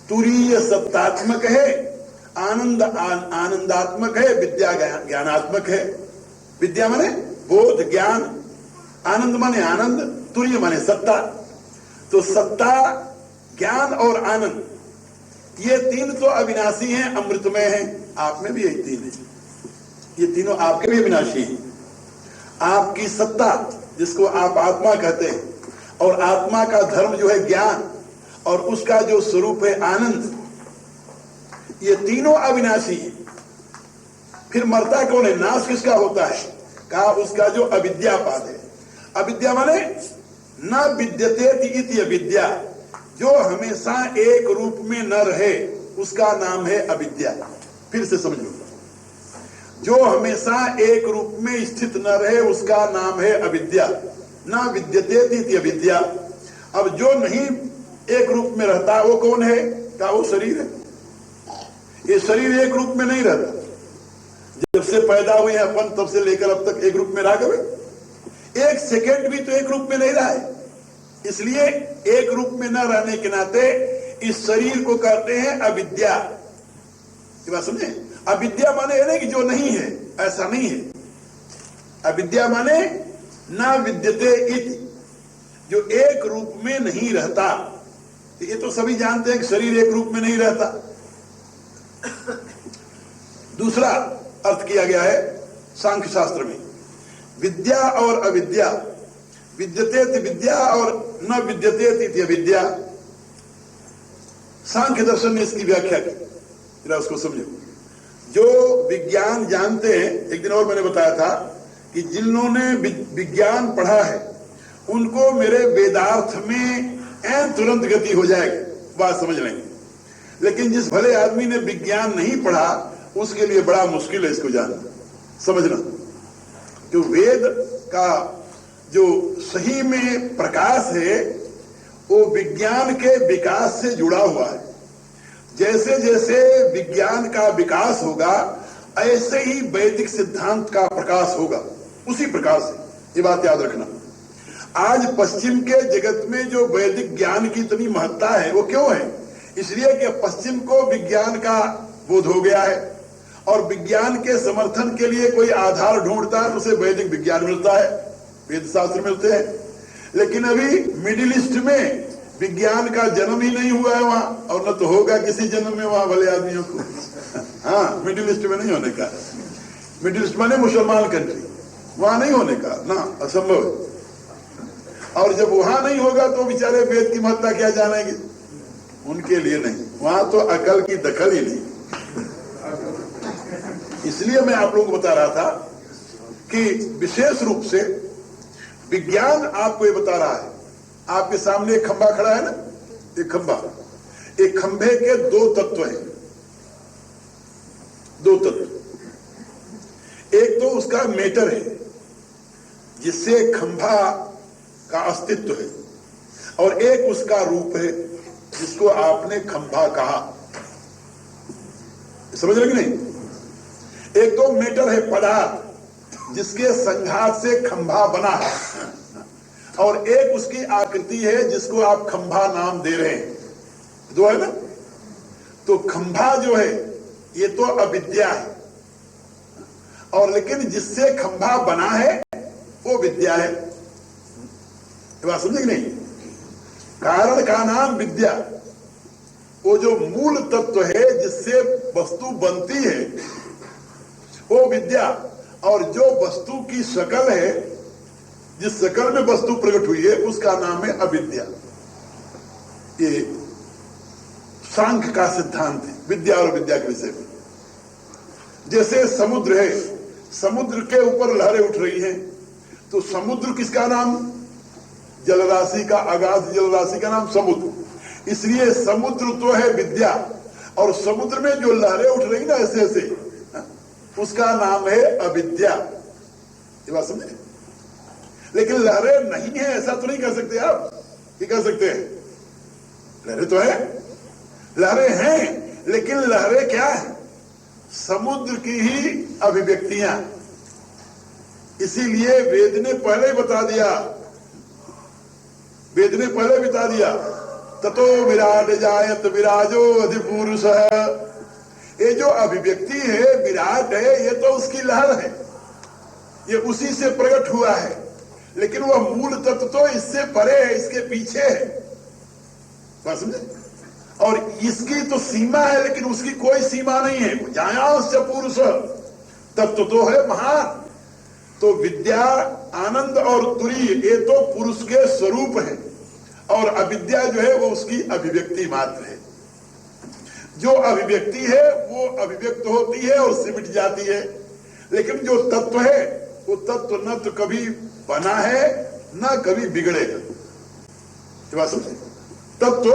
तुरीय सत्तात्मक है, आनंद आनंदात्मक है, विद्या ज्ञानात्मक है। विद्या माने बोध ज्ञान, आनंद माने आनंद, तुरीय माने सत्ता। तो सत्ता, ज्ञान और आनंद ये 3 तो अविनाशी हैं, अमृतमय हैं। आप में भी यही 3 है, ये तीनों आपके भी अविनाशी हैं। आपकी सत्ता जिसको आप आत्मा कहते हैं, और आत्मा का धर्म जो है ज्ञान, और उसका जो स्वरूप है आनंद, ये तीनों अविनाशी है। फिर मरता कौन है, नाश किसका होता है? कहा उसका जो अविद्यापाद है। अविद्या माने न विद्यते इति अविद्या, जो हमेशा एक रूप में न रहे उसका नाम है अविद्या। फिर से समझ लो, जो हमेशा एक रूप में स्थित न रहे उसका नाम है अविद्या। न विद्यते इति अविद्या। अब जो नहीं एक रूप में रहता वो कौन है? क्या वो शरीर है? ये शरीर एक रूप में नहीं रहता। जब से पैदा हुए अपन तब से लेकर अब तक एक रूप में रह गए, एक सेकेंड भी तो एक रूप में नहीं रहा है। इसलिए एक रूप में न रहने के नाते इस शरीर को कहते हैं अविद्या। ये बात समझे? अविद्या माने है ना कि जो नहीं है, ऐसा नहीं है। अविद्या माने न विद्यते इति, जो एक रूप में नहीं रहता। ये तो सभी जानते हैं कि शरीर एक रूप में नहीं रहता। दूसरा अर्थ किया गया है सांख्य शास्त्र में, विद्या और अविद्या, विद्यते ति विद्या और न विद्यते ति अविद्या। सांख्य दर्शन ने इसकी व्याख्या की, जरा उसको समझो। जो विज्ञान जानते हैं, एक दिन और मैंने बताया था कि जिन्होंने विज्ञान पढ़ा है उनको मेरे वेदार्थ में तुरंत गति हो जाएगी, बात समझ लेंगे। लेकिन जिस भले आदमी ने विज्ञान नहीं पढ़ा उसके लिए बड़ा मुश्किल है इसको जानना, समझना। जो वेद का जो सही में प्रकाश है वो विज्ञान के विकास से जुड़ा हुआ है। जैसे जैसे विज्ञान का विकास होगा ऐसे ही वैदिक सिद्धांत का प्रकाश होगा, उसी प्रकार से। ये बात याद रखना। आज पश्चिम के जगत में जो वैदिक ज्ञान की इतनी महत्ता है वो क्यों है? इसलिए कि पश्चिम को विज्ञान का बोध हो गया है, और विज्ञान के समर्थन के लिए कोई आधार ढूंढता है तो उसे वैदिक विज्ञान मिलता है, वेद शास्त्र मिलते हैं। लेकिन अभी मिडिल ईस्ट में विज्ञान का जन्म ही नहीं हुआ है वहां, और न तो होगा किसी जन्म में वहां भले आदमियों को। हाँ, मिडिल ईस्ट में नहीं होने का। मिडिल ईस्ट माने मुसलमान कंट्री, वहां नहीं होने का ना, असंभव है। और जब वहां नहीं होगा तो बेचारे वेद की महत्ता क्या जानेंगे? उनके लिए नहीं, वहां तो अकल की दखल ही नहीं। इसलिए मैं आप लोगों को बता रहा था कि विशेष रूप से विज्ञान आपको ये बता रहा है। आपके सामने एक खंभा खड़ा है ना, एक खंभा, एक खंभे के दो तत्व हैं, दो तत्व। एक तो उसका मेटर है जिससे खंभा का अस्तित्व है, और एक उसका रूप है जिसको आपने खंभा कहा। समझ रहे कि नहीं? एक तो मेटर है पदार्थ जिसके संघात से खंभा बना है, और एक उसकी आकृति है जिसको आप खंभा नाम दे रहे हैं, दो है ना। तो खंभा जो है ये तो अविद्या है, और लेकिन जिससे खंभा बना है वो विद्या है। ये बात समझे कि नहीं? कारण का नाम विद्या, वो जो मूल तत्व है जिससे वस्तु बनती है वो विद्या, और जो वस्तु की शकल है, जिस शकल में वस्तु प्रकट हुई है उसका नाम है अविद्या। ये सांख्य का सिद्धांत है विद्या और विद्या के विषय में। जैसे समुद्र है, समुद्र के ऊपर लहरें उठ रही हैं, तो समुद्र किसका नाम? जलराशि का, आगाध जलराशि का नाम समुद्र। इसलिए समुद्र तो है विद्या, और समुद्र में जो लहरें उठ रही ना ऐसे ऐसे, उसका नाम है अविद्या। ये बात समझे? लेकिन लहरें नहीं है ऐसा तो नहीं कह सकते आप, ये कह सकते हैं लहरें तो है, लहरें हैं, लेकिन लहरें क्या है? समुद्र की ही अभिव्यक्तियां। इसीलिए वेद ने पहले ही बता दिया, वेद ने पहले बता दिया, ततो विराट जायत विराजो अधिपुरुष। ये जो अभिव्यक्ति है, विराट है, ये तो उसकी लहर है, ये उसी से प्रकट हुआ है, लेकिन वह मूल तत्व तो इससे परे है, इसके पीछे है। बात समझे? और इसकी तो सीमा है, लेकिन उसकी कोई सीमा नहीं है। जायांश पुरुष तत्व तो है महान, तो विद्या, आनंद और तुरीय ये तो पुरुष के स्वरूप है, और अविद्या जो है वो उसकी अभिव्यक्ति मात्र है। जो अभिव्यक्ति है वो अभिव्यक्त होती है और सिमट जाती है, लेकिन जो तत्व है वो तत्व न तो कभी बना है न कभी बिगड़ेगा। बात समझे? तत्व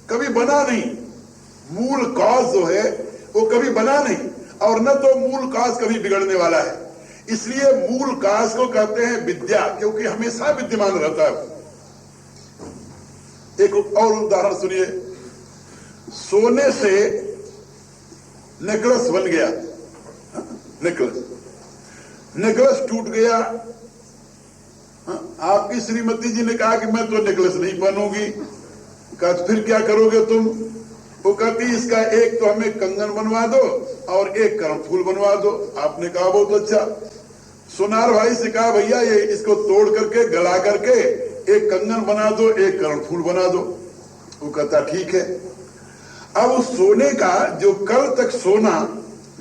कभी बना नहीं, मूल कॉज जो है वो कभी बना नहीं, और न तो मूल कॉज कभी बिगड़ने वाला है। इसलिए मूल कॉज को कहते हैं विद्या, क्योंकि हमेशा विद्यमान रहता है। एक और उदाहरण सुनिए। सोने से नेकलेस बन गया, नेकलेस टूट गया। आपकी श्रीमती जी ने कहा कि मैं तो नेकलेस नहीं पहनूंगी। कहा तो फिर क्या करोगे तुम? वो कहती इसका एक तो हमें कंगन बनवा दो और एक कर्णफूल बनवा दो। आपने कहा बहुत अच्छा। सुनार भाई से कहा भैया ये इसको तोड़ करके गला करके एक कंगन बना दो, एक कर्णफूल बना दो। वो कहता ठीक है। अब उस सोने का जो कल तक सोना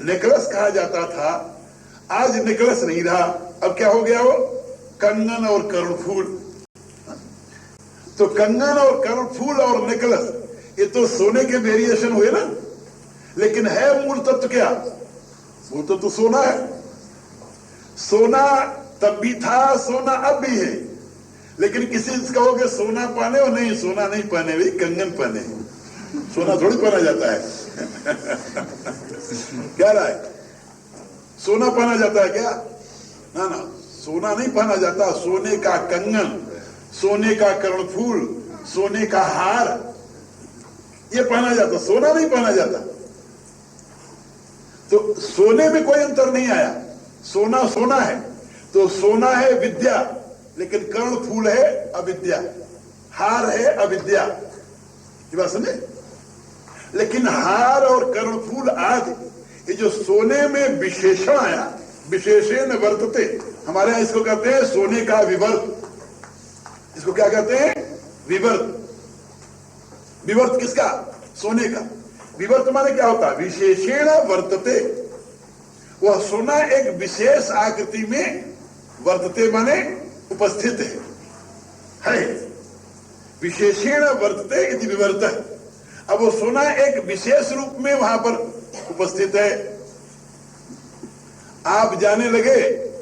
नेकलेस कहा जाता था, आज नेकलेस नहीं रहा, अब क्या हो गया? वो कंगन और कर्णफूल। तो कंगन और कर्णफूल और नेकलेस ये तो सोने के वेरिएशन हुए ना, लेकिन है मूल तत्व क्या? मूल तत्व तो सोना है। सोना तब भी था, सोना अब भी है। लेकिन किसी से कहोगे सोना पहने हो, नहीं सोना नहीं पहने, भाई कंगन पहने। सोना थोड़ी पहना जाता है। क्या रहा है? सोना पहना जाता है क्या? ना ना, सोना नहीं पहना जाता। सोने का कंगन, सोने का कर्णफूल, सोने का हार ये पहना जाता, सोना नहीं पहना जाता। तो सोने में कोई अंतर नहीं आया, सोना सोना है। तो सोना है विद्या, लेकिन कर्णफूल है अविद्या, हार है अविद्या। ये बात समझे? लेकिन हार और कर्णफूल आदि ये जो सोने में विशेषण आया, विशेषण वर्तते, हमारे यहां इसको कहते हैं सोने का विवर्त। इसको क्या कहते हैं? विवर्त। विवर्त किसका? सोने का। विवर्त माने क्या होता है? विशेषण वर्तते। वह सोना एक विशेष आकृति में वर्तते माने उपस्थित है। विशेषण वर्तते इति विवर्तः। अब वो सोना एक विशेष रूप में वहां पर उपस्थित है। आप जाने लगे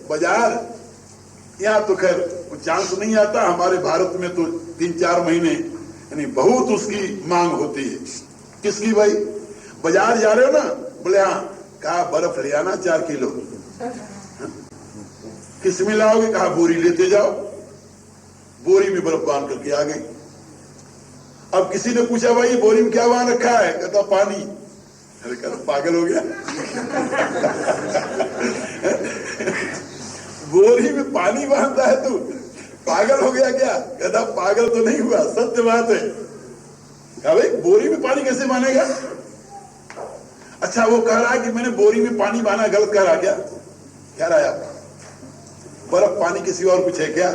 बाजार, यहां तो खैर चांस नहीं आता, हमारे भारत में तो 3-4 महीने यानी बहुत उसकी मांग होती है। किसकी भाई? बाजार जा रहे हो ना, बोले हाँ, कहा बर्फ ले आना 4 किलो। किस में लाओगे? कहा बोरी लेते जाओ। बोरी में बर्फ बांध करके आ गई। अब किसी ने पूछा भाई बोरी में क्या बांध रखा है? कहता पानी। अरे कहता पागल हो गया। बोरी में पानी बांधता है तू, पागल हो गया क्या? कहता पागल तो नहीं हुआ, सत्य बात है। कहा भाई बोरी में पानी कैसे बांधेगा? अच्छा वो कह रहा है कि मैंने बोरी में पानी बांधा, गलत कह रहा क्या? कह रहा है आप बर्फ पानी किसी और कुछ है क्या?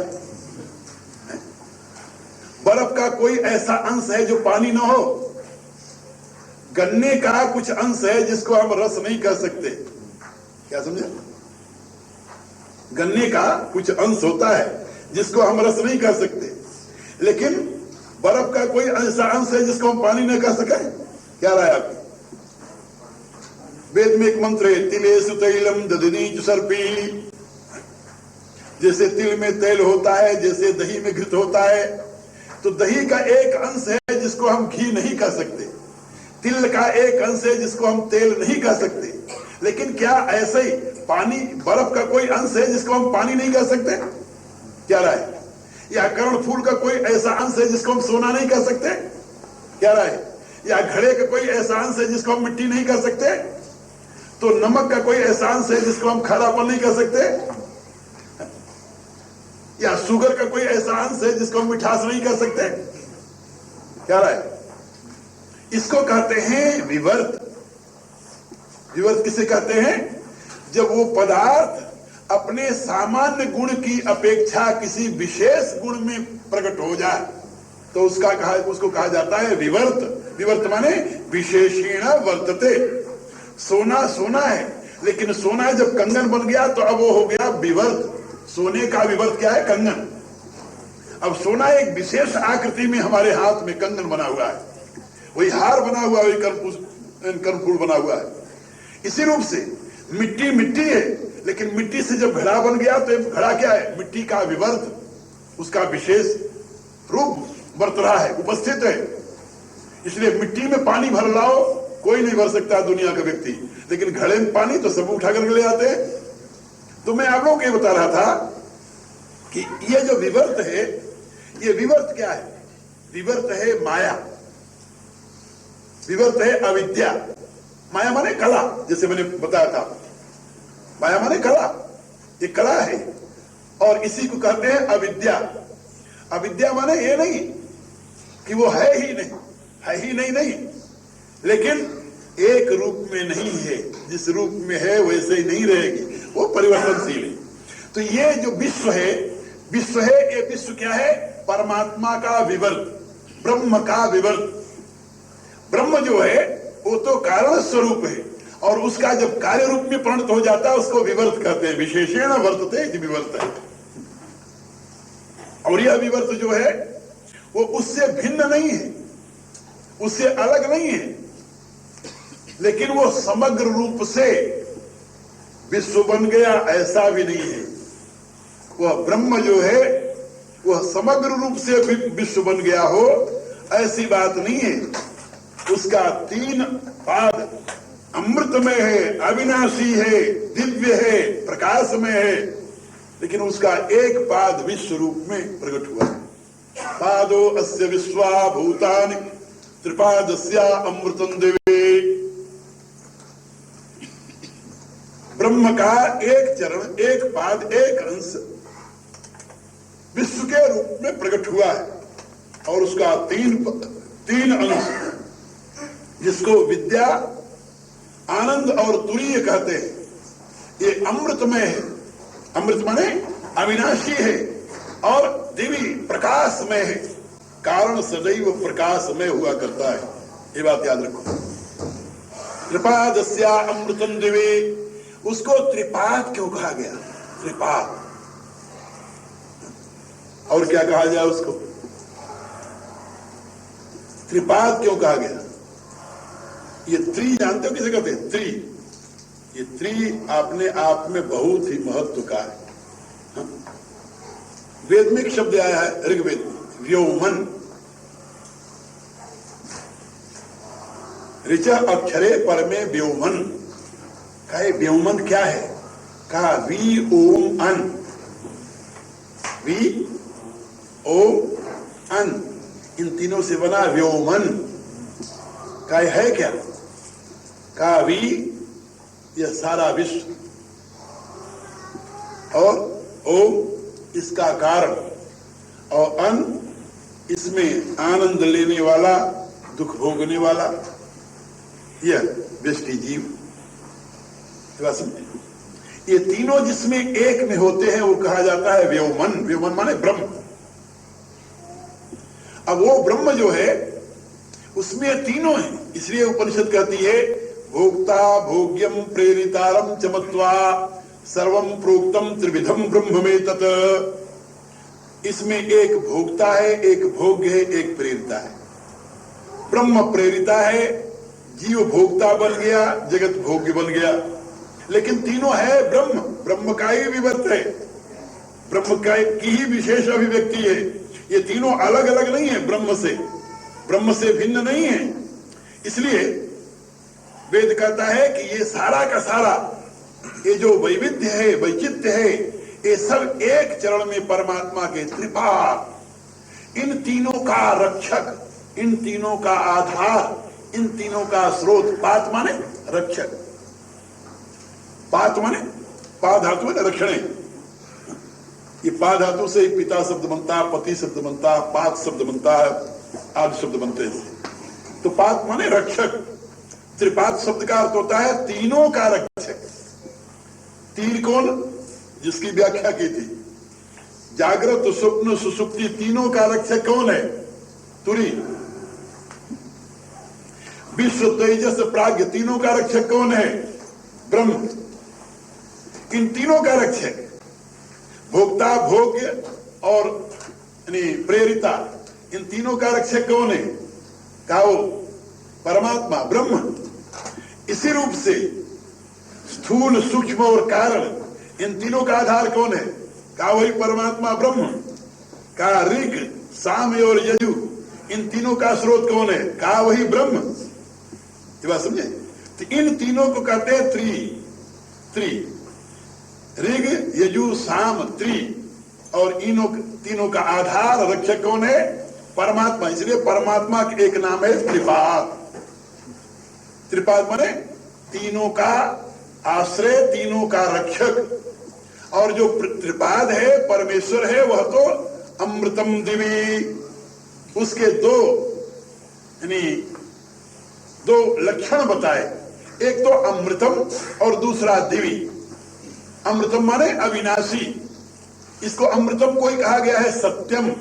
बर्फ का कोई ऐसा अंश है जो पानी ना हो? गन्ने का कुछ अंश है जिसको हम रस नहीं कह सकते। क्या समझे? गन्ने का कुछ अंश होता है जिसको हम रस नहीं कह सकते, लेकिन बर्फ का कोई ऐसा अंश है जिसको हम पानी नहीं कह सके। क्या राय आपकी? वेद में एक मंत्र है, तिलेषु तैलम दधिनी सर्पी। जैसे तिल में तेल होता है, जैसे दही में घृत होता है, तो दही का एक अंश है जिसको हम घी नहीं कह सकते, तिल का एक अंश है जिसको हम तेल नहीं कह सकते, लेकिन क्या ऐसे ही पानी, बर्फ का कोई अंश है जिसको हम पानी नहीं कह सकते? क्या राय? या कर्णफूल का कोई ऐसा अंश है जिसको हम सोना नहीं कह सकते? क्या राय? या घड़े का कोई ऐसा अंश है जिसको हम मिट्टी नहीं कह सकते? तो नमक का कोई ऐसा अंश है जिसको हम खारापन नहीं कह सकते? या शुगर का कोई ऐसा अंश है जिसको हम मिठास नहीं कह सकते? क्या राय? इसको कहते हैं विवर्त। विवर्त किसे कहते हैं? जब वो पदार्थ अपने सामान्य गुण की अपेक्षा किसी विशेष गुण में प्रकट हो जाए तो उसको कहा जाता है विवर्त। विवर्त माने विशेषण वर्तते। सोना सोना है, लेकिन सोना जब कंगन बन गया तो अब वो हो गया विवर्त। सोने का विवर्त क्या है? कंगन। अब सोना एक विशेष आकृति में हमारे हाथ में कंगन बना हुआ है, वही हार बना हुआ है, वही कर्णफूल बना हुआ है। इसी रूप से मिट्टी मिट्टी है, लेकिन मिट्टी से जब घड़ा बन गया तो घड़ा क्या है? मिट्टी का विवर्त, उसका विशेष रूप बरत रहा है, उपस्थित है। इसलिए मिट्टी में पानी भर लाओ, कोई नहीं भर सकता दुनिया का व्यक्ति, लेकिन घड़े में पानी तो सब उठा करके ले आते हैं। तो मैं आप लोगों को ये बता रहा था कि ये जो विवर्त है, ये विवर्त क्या है? विवर्त है माया, विवर्त है अविद्या। माया माने कला, जैसे मैंने बताया था, माया माने कला, ये कला है और इसी को कहते हैं अविद्या। अविद्या माने ये नहीं कि वो है ही नहीं, है ही नहीं, नहीं, लेकिन एक रूप में नहीं है, जिस रूप में है वैसे ही नहीं रहेगी, वो परिवर्तनशील है। तो ये जो विश्व है, विश्व है, ये विश्व क्या है? परमात्मा का विवर्त, ब्रह्म का विवर्त। ब्रह्म जो है वो तो कारण स्वरूप है, और उसका जब कार्य रूप में परिणत हो जाता है उसको विवर्त कहते हैं। विशेषण वर्तते इति विवर्त है। और यह विवर्त जो है वो उससे भिन्न नहीं है, उससे अलग नहीं है, लेकिन वो समग्र रूप से विश्व बन गया ऐसा भी नहीं है। वह ब्रह्म जो है वह समग्र रूप से विश्व बन गया हो ऐसी बात नहीं है। उसका 3 पाद अमृतमय है, अविनाशी है, दिव्य है, प्रकाशमय है, लेकिन उसका एक पाद विश्व रूप में प्रकट हुआ है। पादो अस्य विश्वा भूतानि त्रिपादस्या अमृतम देवे। ब्रह्म का एक चरण, एक पाद, एक अंश विश्व के रूप में प्रकट हुआ है, और उसका 3 अंश, जिसको विद्या, आनंद और तुरीय कहते हैं, ये अमृतमय है। अमृत माने अविनाशी है, और दिव्य प्रकाशमय है। कारण सदैव प्रकाशमय हुआ करता है, ये बात याद रखो। त्रिपादस्या अमृतम दिवे, उसको त्रिपाद क्यों कहा गया? त्रिपाद, और क्या कहा जाए उसको? त्रिपाद क्यों कहा गया? ये त्रि जानते हो किसे कहते हैं? त्रि। ये त्रि अपने आप में बहुत ही महत्व का है। हाँ? वेद में एक शब्द आया है, ऋग्वेद में, व्योमन। ऋच अक्षरे परमे व्योमन। कहे व्योमन क्या है? कहा वी ओम अन, वी ओम अन, इन तीनों से बना व्योमन। कहे है क्या? कहा वी, यह सारा विश्व, और ओम इसका कारण, और अन इसमें आनंद लेने वाला, दुख भोगने वाला, यह व्यष्टि जीव। ये तीनों जिसमें एक में होते हैं वो कहा जाता है व्योमन। व्योमन माने ब्रह्म। अब वो ब्रह्म जो है उसमें तीनों है, इसलिए उपनिषद कहती है भोक्ता भोग्यम प्रेरितारम चमत्वा सर्वम प्रोक्तम त्रिविधम ब्रह्म में तत्। इसमें एक भोक्ता है, एक भोग्य है, एक प्रेरिता है। ब्रह्म प्रेरिता है, जीव भोक्ता बन गया, जगत भोग्य बन गया, लेकिन तीनों है ब्रह्म। ब्रह्म का ही विवर्त है, ब्रह्म की ही विशेष अभिव्यक्ति है। ये तीनों अलग अलग नहीं है, ब्रह्म से भिन्न नहीं है। इसलिए वेद कहता है कि ये सारा का सारा, ये जो वैविध्य है, वैचित्र्य है, ये सब एक चरण में परमात्मा के त्रिपाद, इन तीनों का रक्षक, इन तीनों का आधार, इन तीनों का स्रोत। पात माने रक्षक, पात माने पा धातु है, रक्षणे। ये पा धातु से पिता शब्द बनता है, पति शब्द बनता है, पात शब्द बनता है, आदि शब्द बनते हैं। तो पात माने रक्षक। त्रिपाद शब्द का अर्थ होता है तीनों का रक्षक। तीन कौन? जिसकी व्याख्या की थी, जागृत स्वप्न सुसुप्ति तीनों का रक्षक कौन है? तुरी। विश्व तेजस प्राज्ञ तीनों का रक्षक कौन है? ब्रह्म। इन तीनों का रक्षक, भोक्ता, भोग्य और प्रेरिता, इन तीनों का रक्षक कौन है? कहा वो परमात्मा ब्रह्म। इसी रूप से स्थूल, सूक्ष्म और कारण, इन तीनों का आधार कौन है? कहा वही परमात्मा ब्रह्म। कहा ऋग, साम और यजु, इन तीनों का स्रोत कौन है? कहा वही ब्रह्म। ये बात समझे? तो इन तीनों को कहते हैं त्रि। ऋग, यजु, साम, त्रि, और इन तीनों का आधार रक्षक कौन है? परमात्मा। इसलिए परमात्मा का एक नाम है त्रिपाद। त्रिपाद माने तीनों का आश्रय, तीनों का रक्षक। और जो त्रिपाद है, परमेश्वर है, वह तो अमृतम दिवी, उसके दो लक्षण बताए। एक तो अमृतम और दूसरा दिवी। अमृतम माने अविनाशी, इसको अमृतम को ही कहा गया है सत्यम,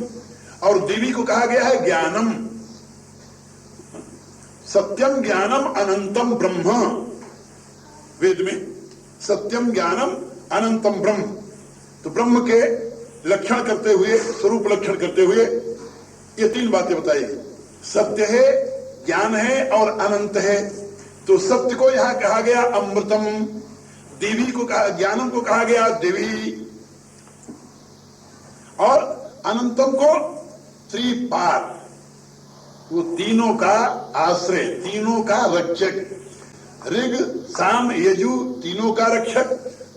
और दिवी को कहा गया है ज्ञानम। सत्यम ज्ञानम अनंतम ब्रह्म, वेद में सत्यम ज्ञानम अनंतम ब्रह्म। तो ब्रह्म के लक्षण करते हुए, स्वरूप लक्षण करते हुए ये तीन बातें बताई। सत्य है, ज्ञान है और अनंत है। तो सत्य को यहां कहा गया अमृतम, देवी को कहा, ज्ञानम को कहा गया देवी, और अनंतम को त्रिपाद, वो तीनों का आश्रय, तीनों का रक्षक। ऋग, साम, यजु तीनों का रक्षक,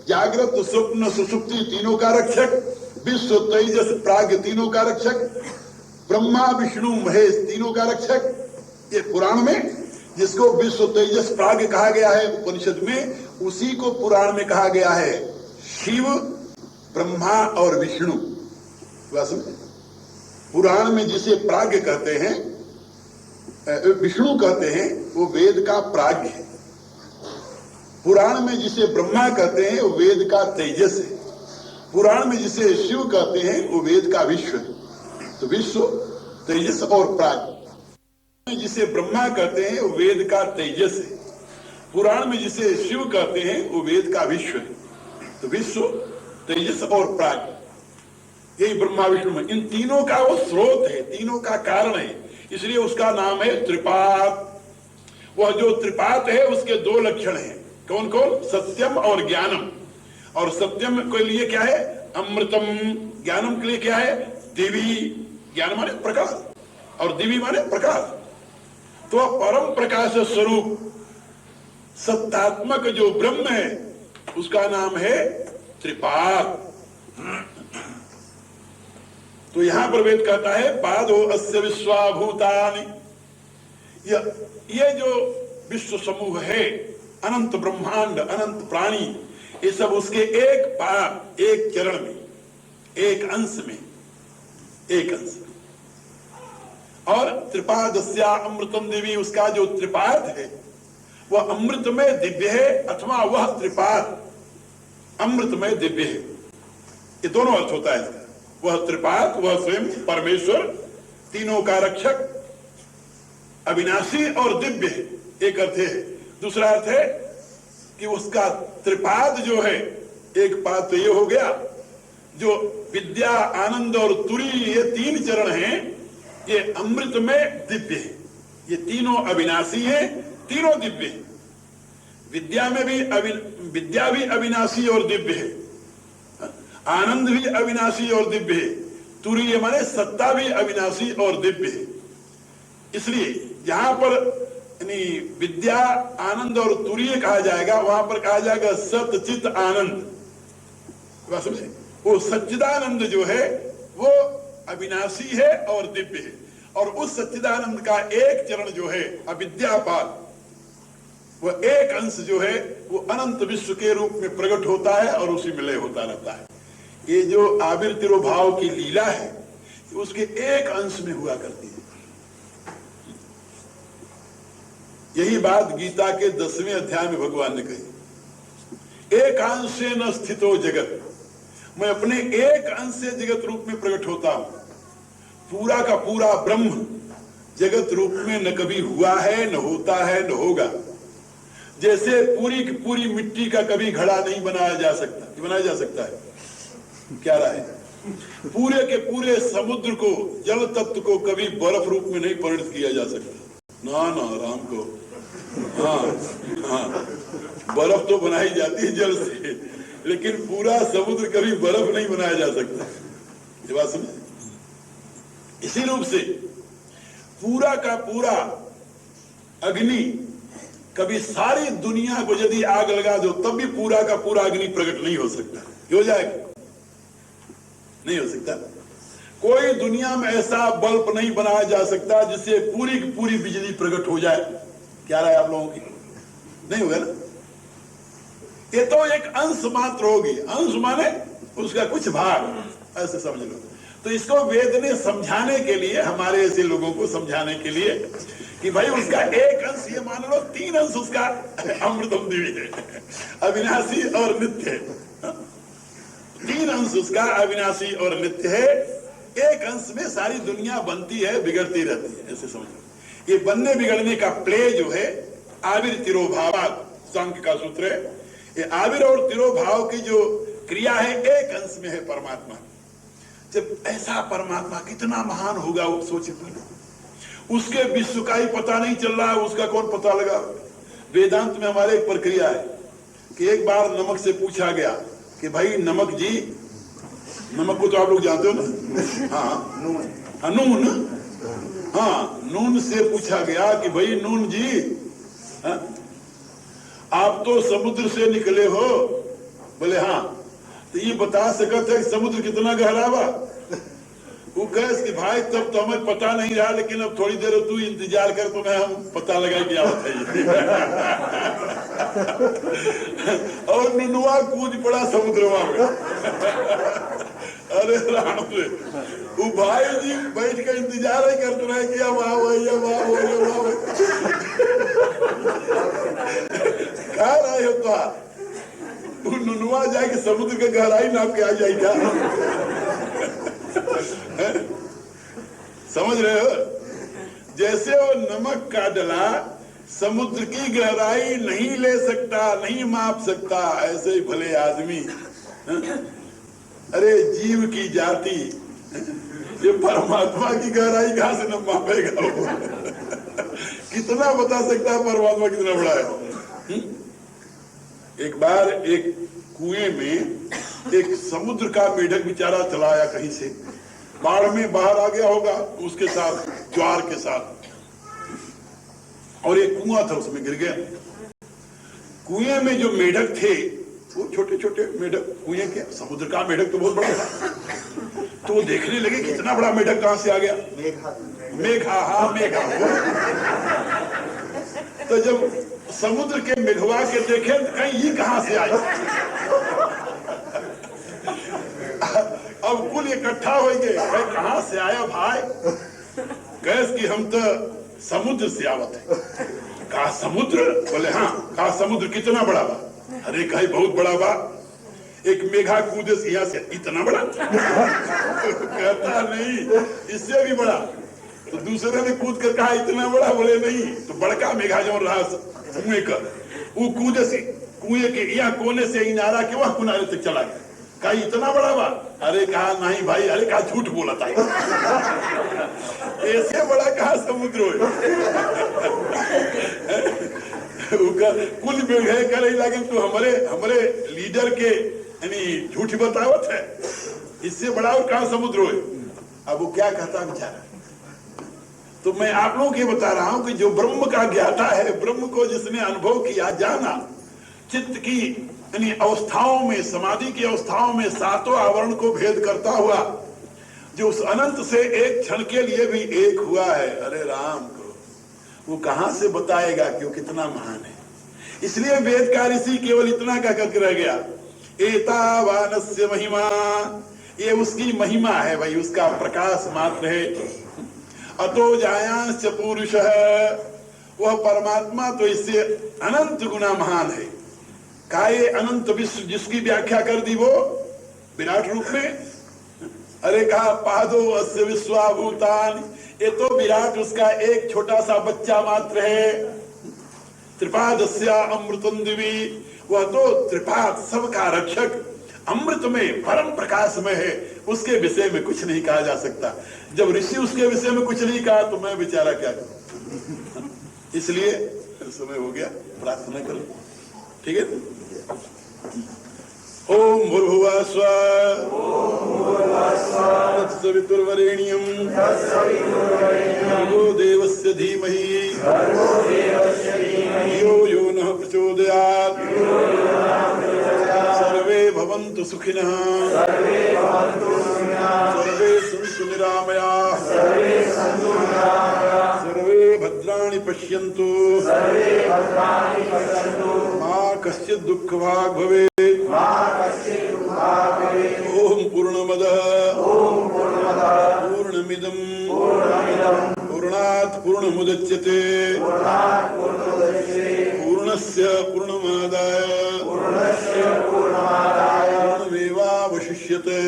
जागृत, स्वप्न, सुषुप्ति तीनों का रक्षक, विश्व, तेजस, प्राग तीनों का रक्षक, ब्रह्मा, विष्णु, महेश तीनों का रक्षक। ये पुराण में जिसको विश्व, तेजस, प्राग कहा गया है उपनिषद में, उसी को पुराण में कहा गया है शिव, ब्रह्मा और विष्णु। पुराण में जिसे प्राग कहते हैं, विष्णु कहते हैं, वो वेद का प्राग है। पुराण में जिसे ब्रह्मा कहते हैं वो वेद का तेजस है। पुराण में जिसे शिव कहते हैं वो वेद का विश्व है। तो विश्व, तेजस और प्राग। जिसे ब्रह्मा कहते हैं वो वेद का तेजस है। पुराण में जिसे शिव कहते हैं वो वेद का विश्व है। तो विश्व, तेजस और प्राग, यही ब्रह्मा विष्णु में, इन तीनों का वो स्रोत है, तीनों का कारण है। इसलिए उसका नाम है त्रिपाद। वह जो त्रिपाद है उसके दो लक्षण हैं। कौन कौन? सत्यम और ज्ञानम। और सत्यम के लिए क्या है? अमृतम। ज्ञानम के लिए क्या है? दिवी। ज्ञान माने प्रकाश और दिवी माने प्रकाश। तो परम प्रकाश स्वरूप सत्तात्मक जो ब्रह्म है उसका नाम है त्रिपाद। तो यहां पर वेद कहता है पादो अस्य विश्वाभूतानि। ये जो विश्व समूह है, अनंत ब्रह्मांड, अनंत प्राणी, ये सब उसके एक पाद, एक चरण में, एक अंश में, एक अंश। और त्रिपादस्या अमृतम देवी, उसका जो त्रिपाद है वह अमृत में दिव्य है, अथवा वह त्रिपाद अमृत में दिव्य है। ये दोनों अर्थ होता है इसका। वह त्रिपाद, वह स्वयं परमेश्वर, तीनों का रक्षक, अविनाशी और दिव्य है, एक अर्थ है। दूसरा अर्थ है कि उसका त्रिपाद जो है, एक पाद तो ये हो गया, जो विद्या, आनंद और तुरी, ये तीन चरण हैं, ये अमृत में दिव्य है। ये तीनों अविनाशी है, तीनों दिव्य है। विद्या में भी विद्या भी अविनाशी और दिव्य है, आनंद भी अविनाशी और दिव्य है, तुरीय माने सत्ता भी अविनाशी और दिव्य है। इसलिए जहां पर विद्या, आनंद और तुरीय कहा जाएगा, वहां पर कहा जाएगा सत चित आनंद। समझे? वो सच्चिदानंद जो है वो अविनाशी है और दिव्य है। और उस सच्चिदानंद का एक चरण जो है अविद्यापाद, वो एक अंश जो है वो अनंत विश्व के रूप में प्रकट होता है और उसी में लय होता रहता है। ये जो आविर्तिरोभाव की लीला है उसके एक अंश में हुआ करती है। यही बात गीता के 10वें अध्याय में भगवान ने कही, एक अंश से न स्थितो जगत। मैं अपने एक अंश से जगत रूप में प्रकट होता हूं। पूरा का पूरा ब्रह्म जगत रूप में न कभी हुआ है, न होता है, न होगा। जैसे पूरी की पूरी मिट्टी का कभी घड़ा नहीं बनाया जा सकता, बनाया जा सकता है? क्या राय है? पूरे के पूरे समुद्र को, जल तत्व को कभी बर्फ रूप में नहीं परिणत किया जा सकता। ना ना राम को, हाँ हाँ, बर्फ तो बनाई जाती है जल से, लेकिन पूरा समुद्र कभी बर्फ नहीं बनाया जा सकता। ये बात समझे? इसी रूप से पूरा का पूरा अग्नि, कभी सारी दुनिया को यदि आग लगा दो तब भी पूरा का पूरा अग्नि प्रकट नहीं हो सकता। हो जाएगा? नहीं हो सकता। कोई दुनिया में ऐसा बल्ब नहीं बनाया जा सकता जिससे पूरी की पूरी बिजली प्रकट हो जाए। क्या राय आप लोगों की? नहीं होगा ना। ये तो एक अंश मात्र होगी। अंश माने उसका कुछ भाग, ऐसे समझ लो। तो इसको वेद ने समझाने के लिए, हमारे ऐसे लोगों को समझाने के लिए कि भाई उसका एक अंश, ये मान लो 3 अंश उसका अमृतम दिव्य है, अविनाशी और नित्य है। 3 अंश उसका अविनाशी और नित्य है। एक अंश में सारी दुनिया बनती है, बिगड़ती रहती है। ऐसे समझो। ये बनने बिगड़ने का प्ले जो है, आविर तिरोभाव सांख्य का सूत्र है। ये आविर और तिरोभाव की जो क्रिया है, एक अंश में है परमात्मा। जब ऐसा परमात्मा कितना महान होगा वो सोचे पहले। उसके विश्व का ही पता नहीं चल रहा है, उसका कौन पता लगा? वेदांत में हमारे एक प्रक्रिया है कि एक बार नमक से पूछा गया कि भाई नमक जी, नमक को तो आप लोग जानते हो ना? हाँ, नून। हाँ, नून से पूछा गया कि भाई नून जी, हाँ, आप तो समुद्र से निकले हो। बोले हाँ। तो ये बता सकते है कि समुद्र कितना गहरा बा? वो कहे कि भाई तब तो हमें पता नहीं रहा, लेकिन अब थोड़ी देर तू इंतजार कर, तो मैं हम पता लगा क्या बताइए। और नुनुआ कूद पड़ा समुद्रमा में। अरे राम से वो भाई जी बैठ कर इंतजार ही करते रहे कि अब आओ, कहा रहे हो तो नुनुआ जाके समुद्र का गहराई नाप के आ जाएगा। समझ रहे हो? जैसे वो नमक का डला समुद्र की गहराई नहीं ले सकता, नहीं माप सकता, ऐसे ही भले आदमी, अरे जीव की जाति ये परमात्मा की गहराई कहां से न मापेगा वो? कितना बता सकता है परमात्मा कितना बड़ा है? एक बार एक कुएं में एक समुद्र का मेढक बेचारा चला आया कहीं से, बाढ़ में बाहर आ गया होगा उसके साथ, ज्वार के साथ, और एक कुआं था उसमें गिर गया। कुएं में जो मेढक थे वो छोटे छोटे मेढक, कुएं के, समुद्र का मेढक तो बहुत बड़ा था। तो वो देखने लगे कितना बड़ा मेढक कहां से आ गया? मेघा। हाँ, मेघा। तो जब समुद्र के मेघवा के देखे कहीं ये कहां से आई? अब कुल इकट्ठा हो गए, कहां से आया भाई? गैस की हम तो समुद्र से आवत है। कहा समुद्र? बोले हाँ। कहा समुद्र कितना बड़ा बा? अरे कहीं बहुत बड़ा बा। एक मेघा कूदे से यहाँ से, इतना बड़ा? कहता नहीं, इससे भी बड़ा। तो दूसरे ने कूद कर कहा इतना बड़ा? बोले नहीं। तो बड़का मेघा जो रहा कुएं का, वो कूदे से कुएं के यहाँ कोने से इनारा के वहां किनारे तक चला गया। कहा इतना बड़ा बा? अरे कहा नहीं भाई। अरे कहा झूठ बोला था। ऐसे बड़ा कहा समुद्र हो? कुल मेघे करे लगे तो हमारे लीडर के यानी झूठ बतावत है, इससे बड़ा और कहा समुद्र हो? अब वो क्या कहता बेचारा? तो मैं आप लोगों को बता रहा हूं कि जो ब्रह्म का ज्ञाता है, ब्रह्म को जिसने अनुभव किया, जाना, चित्त की यानी अवस्थाओं में, समाधि की अवस्थाओं में सातों आवरण को भेद करता हुआ जो उस अनंत से एक क्षण के लिए भी एक हुआ है, अरे राम को वो कहां से बताएगा कि वो कितना महान है? इसलिए वेद का ऋषि केवल इतना कहकर रह गया, एतावानस्य महिमा, ये उसकी महिमा है भाई, उसका प्रकाश मात्र है। अतो जायांश पुरुष, वह परमात्मा तो इससे अनंत गुना महान है। काय अनंत विश्व जिसकी व्याख्या कर दी वो विराट रूप में। अरे कहा पादो अस्य विश्वाभूतान, ये तो विराट उसका एक छोटा सा बच्चा मात्र है। त्रिपादस्या अमृतम दिवी, वह तो त्रिपाद सबका रक्षक अमृत में परम प्रकाश में है, उसके विषय में कुछ नहीं कहा जा सकता। जब ऋषि उसके विषय में कुछ नहीं कहा तो मैं बेचारा क्या करूं। इसलिए समय हो गया, प्रार्थना करो, ठीक है। ओम भूर्भुवः स्वः तत्सवितुर्वरेण्यं भर्गो देवस्य धीमहि धियो यो नः प्रचोदयात्। सर्वे भवन्तु सुखिनः, सर्वे सन्तु निरामयाः, सर्वे भद्राणि पश्यन्तु, मा कश्चित् दुःखभाग् भवेत्। ओम पूर्णमदः पूर्णमिदं पूर्णात् पूर्णमुदच्यते पूर्णस्य पूर्णमादाय पूर्णमेवावशिष्यते।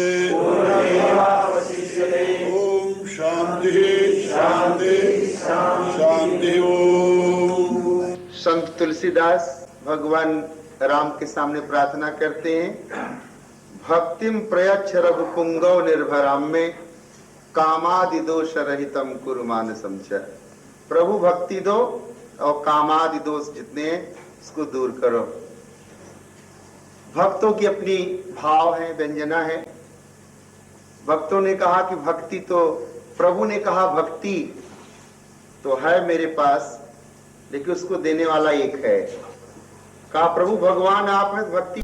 ओम शांति शांति शांति। ओम। संत तुलसीदास भगवान राम के सामने प्रार्थना करते हैं, भक्तिम प्रयच्छ रघुपुंगव निर्भराम में कामादि दोष रहितम कुरु मानसम च। प्रभु भक्ति दो और कामादि दोष जितने हैं उसको दूर करो। भक्तों की अपनी भाव है, व्यंजना है। भक्तों ने कहा कि भक्ति तो, प्रभु ने कहा भक्ति तो है मेरे पास, लेकिन उसको देने वाला एक है। कहा प्रभु भगवान आप हैं, भक्ति